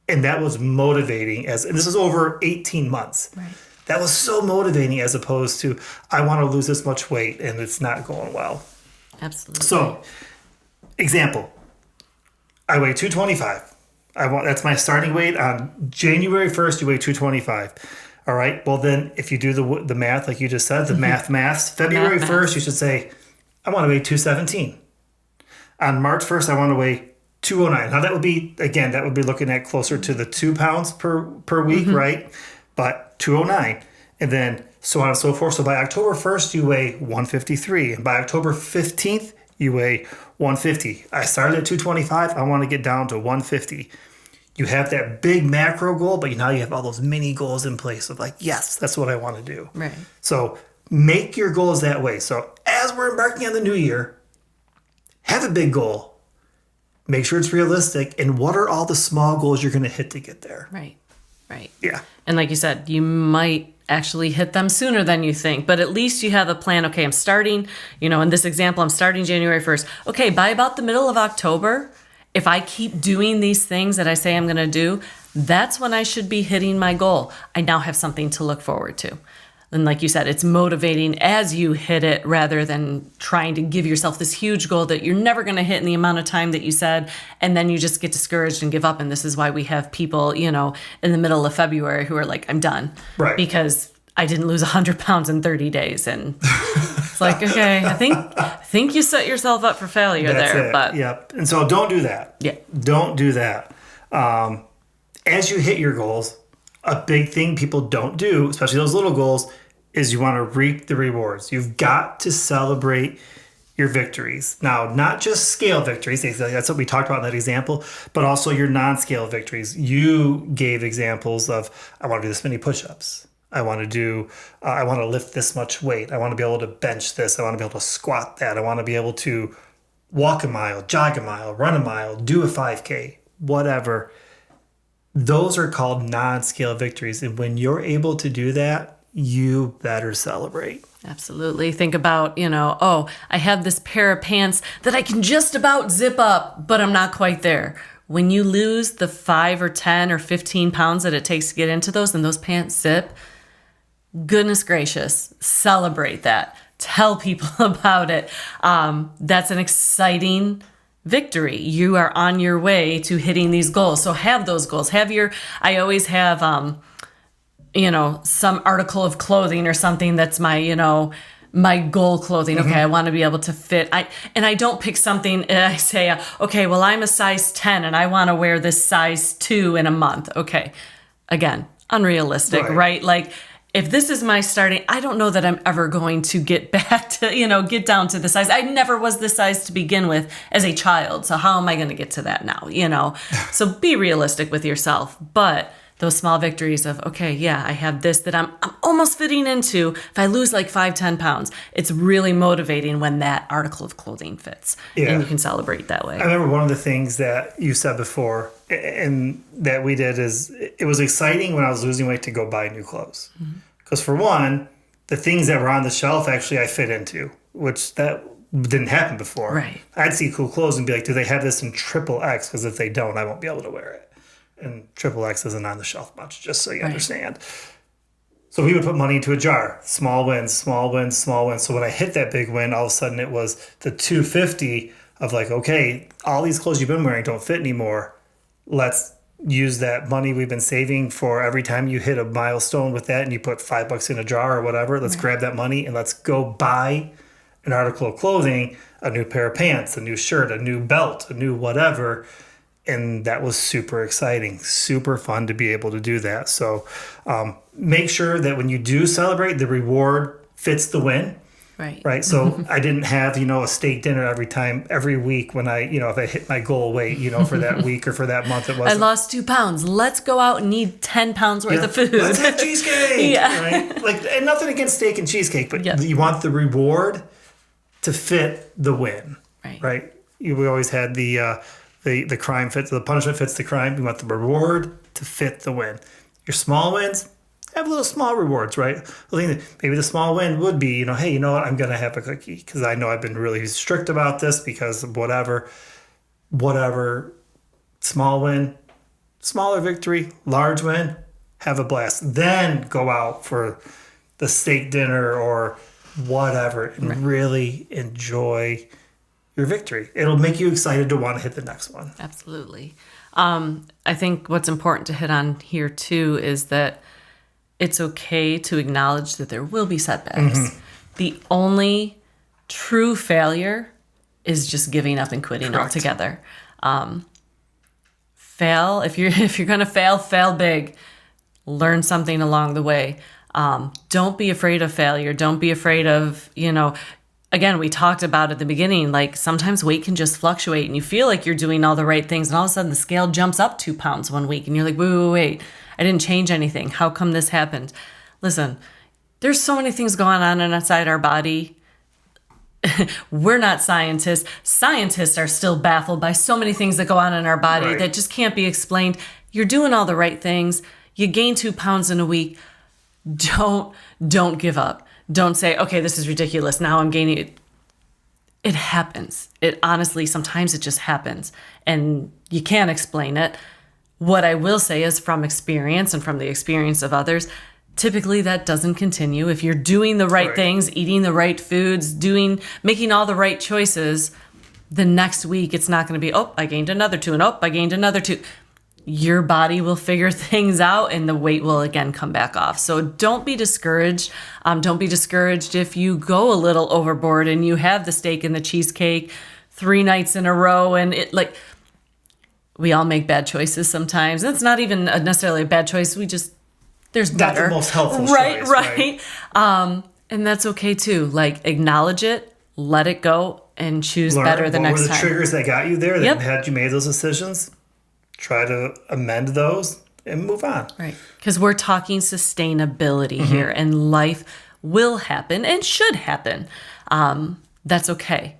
And that was motivating, and this is over 18 months. Right. That was so motivating, as opposed to, I want to lose this much weight and it's not going well. Absolutely. So, example, I weigh 225. That's my starting weight. On January 1st, you weigh 225. All right. Well, then if you do the math, like you just said, the maths, February 1st, you should say, I want to weigh 217. On March 1st, I want to weigh 209. Now that would be looking at closer to the 2 pounds per week, right? But 209. And then so on and so forth. So by October 1st, you weigh 153. And by October 15th, you weigh 150. I started at 225. I want to get down to 150. You have that big macro goal, but now you have all those mini goals in place of like, yes, that's what I want to do. Right. So make your goals that way. So as we're embarking on the new year, have a big goal. Make sure it's realistic. And what are all the small goals you're going to hit to get there? Right. Right. Yeah. And like you said, you might actually hit them sooner than you think, but at least you have a plan. Okay, I'm starting, in this example, I'm starting January 1st. Okay, by about the middle of October, if I keep doing these things that I say I'm going to do, that's when I should be hitting my goal. I now have something to look forward to. And like you said, it's motivating as you hit it rather than trying to give yourself this huge goal that you're never going to hit in the amount of time that you said. And then you just get discouraged and give up. And this is why we have people, in the middle of February who are like, I'm done. Right. Because I didn't lose 100 pounds in 30 days. And it's like, okay, I think you set yourself up for failure. That's there. it. But yep. And so don't do that. Yeah. Don't do that. As you hit your goals, a big thing people don't do, especially those little goals, is you want to reap the rewards. You've got to celebrate your victories. Now, not just scale victories, that's what we talked about in that example, but also your non-scale victories. You gave examples of, I want to do this many push-ups. I want to lift this much weight. I want to be able to bench this. I want to be able to squat that. I want to be able to walk a mile, jog a mile, run a mile, do a 5K, whatever. Those are called non-scale victories. And when you're able to do that, you better celebrate. Absolutely. Think about, I have this pair of pants that I can just about zip up, but I'm not quite there. When you lose the 5 or 10 or 15 pounds that it takes to get into those and those pants zip, goodness gracious, celebrate that. Tell people about it. That's an exciting victory. You are on your way to hitting these goals. So have those goals. I always have, some article of clothing or something that's my goal clothing. Okay, I want to be able to fit. I don't pick something and I say, okay, well, I'm a size 10 and I want to wear this size 2 in a month. Okay, again, unrealistic, right? Like, if this is my starting, I don't know that I'm ever going to get back to, get down to the size. I never was this size to begin with as a child. So how am I going to get to that now? So be realistic with yourself, but those small victories of, okay, yeah, I have this that I'm almost fitting into. If I lose like 5-10 pounds, it's really motivating when that article of clothing fits. Yeah. And you can celebrate that way. I remember one of the things that you said before and that we did is it was exciting when I was losing weight to go buy new clothes. Because for one, the things that were on the shelf actually I fit into, which that didn't happen before. Right. I'd see cool clothes and be like, do they have this in triple X? Because if they don't, I won't be able to wear it. And triple X isn't on the shelf much, just so you understand. So we would put money into a jar. Small wins, small wins, small wins. So when I hit that big win, all of a sudden it was the 250 of like, okay, all these clothes you've been wearing don't fit anymore. Let's use that money we've been saving for every time you hit a milestone with that and you put $5 in a jar or whatever. Let's grab that money and let's go buy an article of clothing, a new pair of pants, a new shirt, a new belt, a new whatever. And that was super exciting, super fun to be able to do that. So make sure that when you do celebrate, the reward fits the win. Right. So I didn't have, a steak dinner every week when I, if I hit my goal weight, for that week or for that month. It I wasn't. lost 2 pounds. Let's go out and eat 10 pounds worth of food. Let's have cheesecake. Yeah. Right. And nothing against steak and cheesecake, but Yep. you want the reward to fit the win. Right. We always had the crime fits, the punishment fits the crime. We want the reward to fit the win. Your small wins, have little small rewards, right? Maybe the small win would be, hey, you know what? I'm going to have a cookie because I know I've been really strict about this because of whatever. Small win, smaller victory, large win, have a blast. Then go out for the steak dinner or whatever and really enjoy your victory. It'll make you excited to want to hit the next one. Absolutely. I think what's important to hit on here too is that it's okay to acknowledge that there will be setbacks. The only true failure is just giving up and quitting altogether. Fail. If you're gonna fail big. Learn something along the way. Don't be afraid of failure. Don't be afraid of, again, we talked about at the beginning, like sometimes weight can just fluctuate and you feel like you're doing all the right things and all of a sudden the scale jumps up 2 pounds one week and you're like, wait, I didn't change anything. How come this happened? Listen, there's so many things going on inside our body. We're not scientists. Scientists are still baffled by so many things that go on in our body that just can't be explained. You're doing all the right things. You gain 2 pounds in a week. Don't give up. Don't say, okay, this is ridiculous. Now I'm gaining it. It happens. It honestly, sometimes it just happens and you can't explain it. What I will say is from experience and from the experience of others, typically that doesn't continue. If you're doing the right things, eating the right foods, making all the right choices, the next week it's not going to be, I gained another 2 and I gained another 2. Your body will figure things out and the weight will again come back off. So don't be discouraged. Don't be discouraged if you go a little overboard and you have the steak and the cheesecake 3 nights in a row and we all make bad choices sometimes. It's not even necessarily a bad choice. There's better. That's the most helpful choice. Right. And that's okay too. Like acknowledge it, let it go, and choose better the next time. What were the triggers that got you there that had you made those decisions? Try to amend those and move on. Right. Because we're talking sustainability here and life will happen and should happen. That's okay.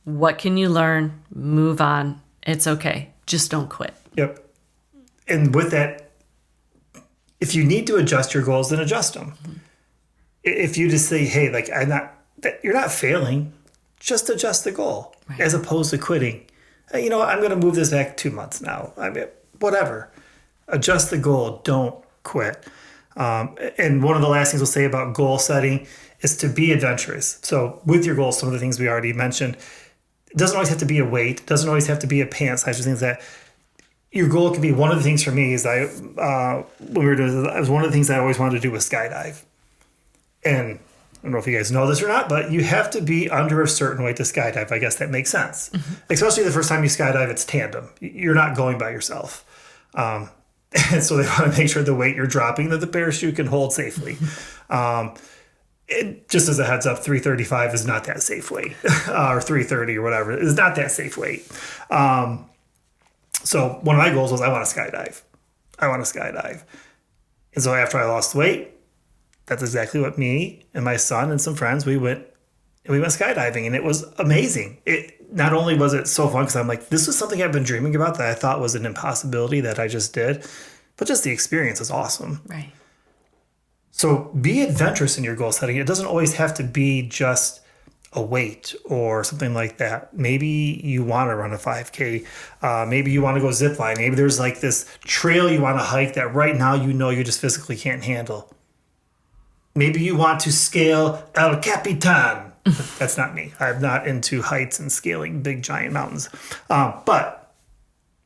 What can you learn? Move on. It's okay. Just don't quit. Yep. And with that, if you need to adjust your goals, then adjust them. If you just say, hey, you're not failing, just adjust the goal as opposed to quitting. Hey, I'm going to move this back 2 months now. Whatever. Adjust the goal. Don't quit. And one of the last things we'll say about goal setting is to be adventurous. So with your goals, some of the things we already mentioned, it doesn't always have to be a weight. It doesn't always have to be a pant size or things that your goal can be. One of the things for me is when we were doing this, one of the things I always wanted to do was skydive. And I don't know if you guys know this or not, but you have to be under a certain weight to skydive. I guess that makes sense. Especially the first time you skydive, it's tandem. You're not going by yourself. And so they want to make sure the weight you're dropping that the parachute can hold safely. Just as a heads up, 335 is not that safe weight, or 330 or whatever. It's not that safe weight. So one of my goals was I want to skydive. I want to skydive. And so after I lost weight, that's exactly what me and my son and some friends, we went skydiving, and it was amazing. It not only was it so fun because I'm like, this was something I've been dreaming about that I thought was an impossibility that I just did, but just the experience is awesome. Right. So be adventurous in your goal setting. It doesn't always have to be just a weight or something like that. Maybe you want to run a 5K. Maybe you want to go zip line. Maybe there's like this trail you want to hike that right now you know you just physically can't handle. Maybe you want to scale El Capitan. That's not me. I'm not into heights and scaling big giant mountains. But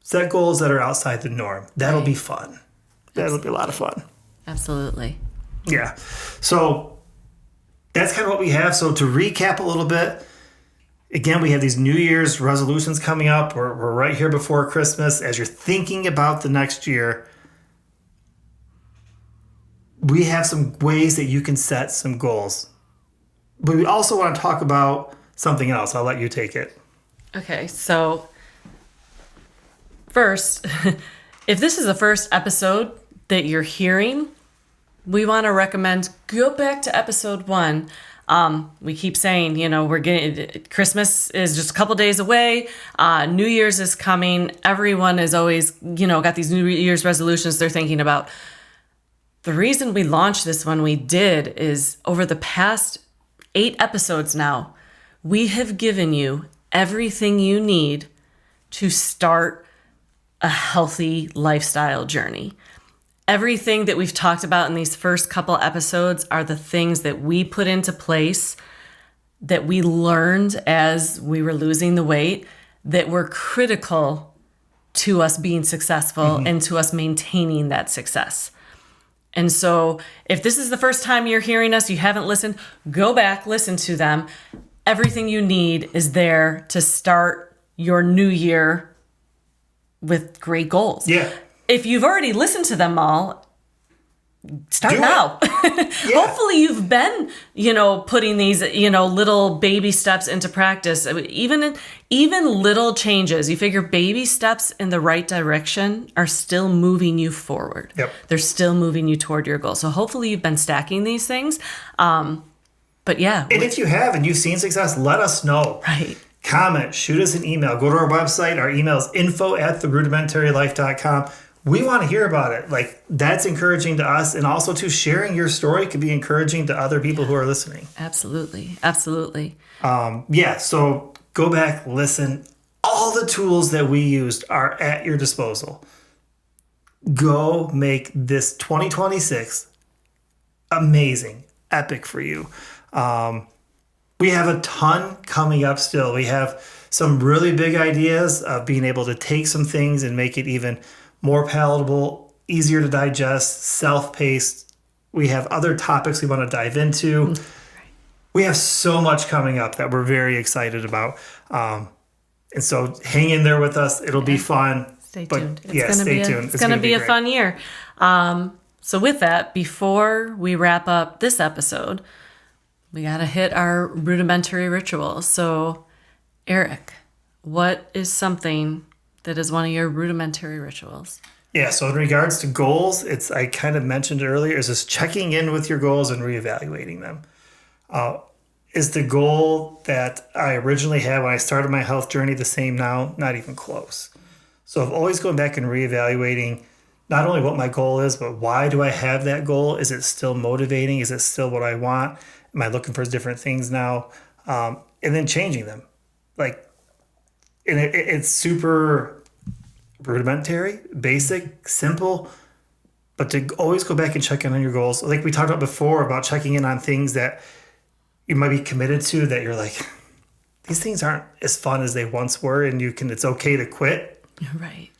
set goals that are outside the norm. That'll be fun. That'll be a lot of fun. Absolutely. Yeah. So that's kind of what we have. So to recap a little bit, again, we have these New Year's resolutions coming up. We're right here before Christmas. As you're thinking about the next year, we have some ways that you can set some goals. But we also want to talk about something else. I'll let you take it. Okay, so first, if this is the first episode that you're hearing, we want to recommend go back to episode 1. We keep saying, we're getting Christmas is just a couple days away. New Year's is coming. Everyone is always, got these New Year's resolutions they're thinking about. The reason we launched this when we did is over the past 8 episodes now, we have given you everything you need to start a healthy lifestyle journey. Everything that we've talked about in these first couple episodes are the things that we put into place, that we learned as we were losing the weight, that were critical to us being successful and to us maintaining that success. And so if this is the first time you're hearing us, you haven't listened, go back, listen to them. Everything you need is there to start your new year with great goals. Yeah. If you've already listened to them all, start Do now. Yeah. Hopefully you've been, putting these, little baby steps into practice. Even little changes. You figure baby steps in the right direction are still moving you forward. Yep. They're still moving you toward your goal. So hopefully you've been stacking these things. But yeah. And if you have and you've seen success, let us know. Right. Comment, shoot us an email. Go to our website. Our email is info@therudimentarylife.com. We want to hear about it. Like, that's encouraging to us. And also, too, sharing your story could be encouraging to other people who are listening. Absolutely. Absolutely. So go back, listen. All the tools that we used are at your disposal. Go make this 2026 amazing, epic for you. We have a ton coming up still. We have some really big ideas of being able to take some things and make it even more palatable, easier to digest, self-paced. We have other topics we want to dive into. We have so much coming up that we're very excited about. And so hang in there with us. It'll be fun. Stay tuned. Stay tuned. It's going to be a fun year. So with that, before we wrap up this episode, we got to hit our rudimentary ritual. So, Eric, what is something that is one of your rudimentary rituals? Yeah, so in regards to goals, I kind of mentioned earlier, is just checking in with your goals and reevaluating them. Is the goal that I originally had when I started my health journey the same now? Not even close. So I'm always going back and reevaluating not only what my goal is, but why do I have that goal? Is it still motivating? Is it still what I want? Am I looking for different things now? And then changing them. It's super rudimentary, basic, simple, but to always go back and check in on your goals. Like we talked about before about checking in on things that you might be committed to that you're like, these things aren't as fun as they once were, and it's okay to quit. Right.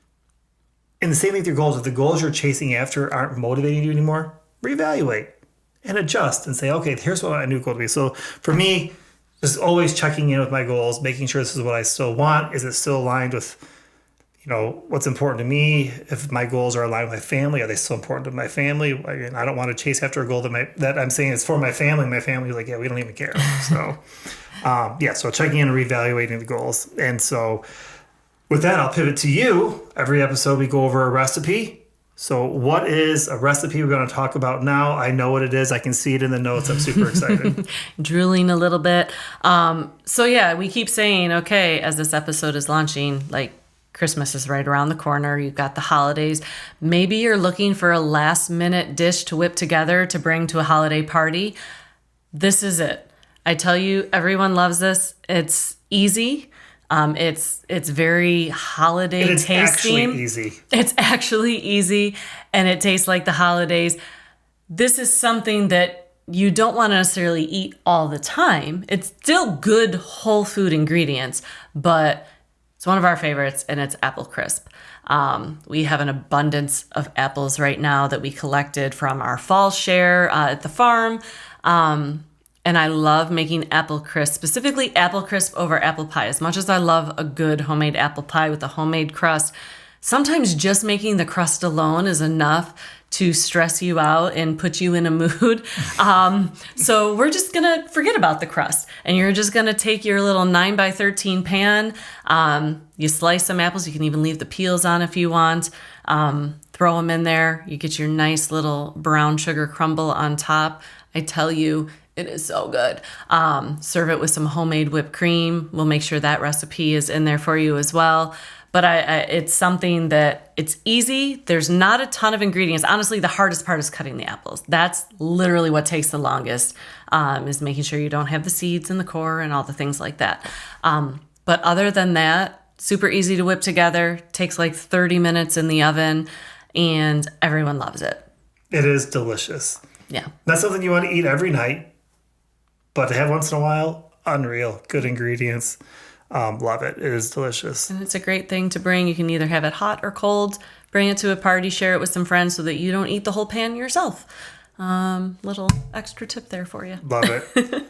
And the same thing with your goals. If the goals you're chasing after aren't motivating you anymore, reevaluate and adjust and say, okay, here's what my new goal to be. So for me, just always checking in with my goals, making sure this is what I still want. Is it still aligned with, what's important to me? If my goals are aligned with my family, are they still important to my family? I don't want to chase after a goal that I'm saying is for my family. My family's like, yeah, we don't even care. So, so checking in and reevaluating the goals. And so with that, I'll pivot to you. Every episode, we go over a recipe. So what is a recipe we're going to talk about now? I know what it is. I can see it in the notes. I'm super excited. Drooling a little bit. So yeah, we keep saying, okay, as this episode is launching, like Christmas is right around the corner. You've got the holidays. Maybe you're looking for a last minute dish to whip together to bring to a holiday party. This is it. I tell you, everyone loves this. It's easy. It's very holiday tasting. It's actually easy. It's actually easy, and it tastes like the holidays. This is something that you don't want to necessarily eat all the time. It's still good whole food ingredients, but it's one of our favorites, and it's apple crisp. We have an abundance of apples right now that we collected from our fall share at the farm. And I love making apple crisp, specifically apple crisp over apple pie. As much as I love a good homemade apple pie with a homemade crust, sometimes just making the crust alone is enough to stress you out and put you in a mood. So we're just gonna forget about the crust, and you're just gonna take your little 9x13 pan. You slice some apples. You can even leave the peels on if you want. Throw them in there. You get your nice little brown sugar crumble on top. I tell you, it is so good. Serve it with some homemade whipped cream. We'll make sure that recipe is in there for you as well. But it's something that it's easy. There's not a ton of ingredients. Honestly, the hardest part is cutting the apples. That's literally what takes the longest, is making sure you don't have the seeds in the core and all the things like that. But other than that, super easy to whip together. Takes like 30 minutes in the oven, and everyone loves it. It is delicious. Yeah. Not something you want to eat every night, but to have once in a while, unreal. Good ingredients. Love it. It is delicious. And it's a great thing to bring. You can either have it hot or cold, bring it to a party, share it with some friends so that you don't eat the whole pan yourself. Little extra tip there for you. Love it.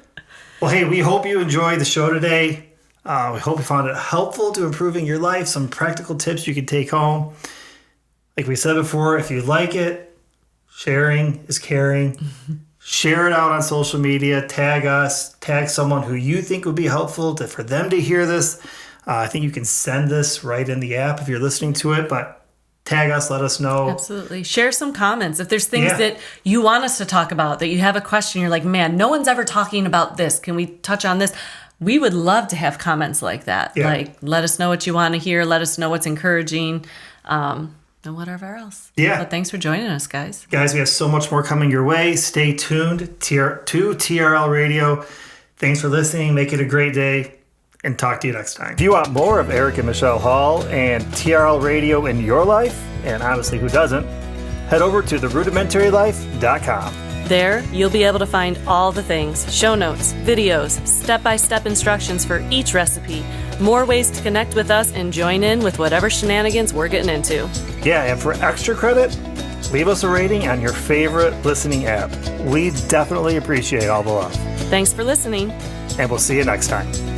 Well, hey, we hope you enjoyed the show today. We hope you found it helpful to improving your life. Some practical tips you can take home. Like we said before, if you like it, sharing is caring. Share it out on social media. Tag us. Tag someone who you think would be helpful for them to hear this. I think you can send this right in the app if you're listening to it, but tag us. Let us know. Absolutely. Share some comments. If there's things that you want us to talk about, that you have a question, you're like, man, no one's ever talking about this. Can we touch on this? We would love to have comments like that. Yeah. Like, let us know what you want to hear. Let us know what's encouraging. And whatever else. Yeah. But thanks for joining us, guys. Guys, we have so much more coming your way. Stay tuned to TRL Radio. Thanks for listening. Make it a great day, and talk to you next time. If you want more of Eric and Michelle Hall and TRL Radio in your life, and honestly, who doesn't, head over to therudimentarylife.com. There, you'll be able to find all the things, show notes, videos, step-by-step instructions for each recipe, more ways to connect with us and join in with whatever shenanigans we're getting into. Yeah, and for extra credit, leave us a rating on your favorite listening app. We definitely appreciate all the love. Thanks for listening. And we'll see you next time.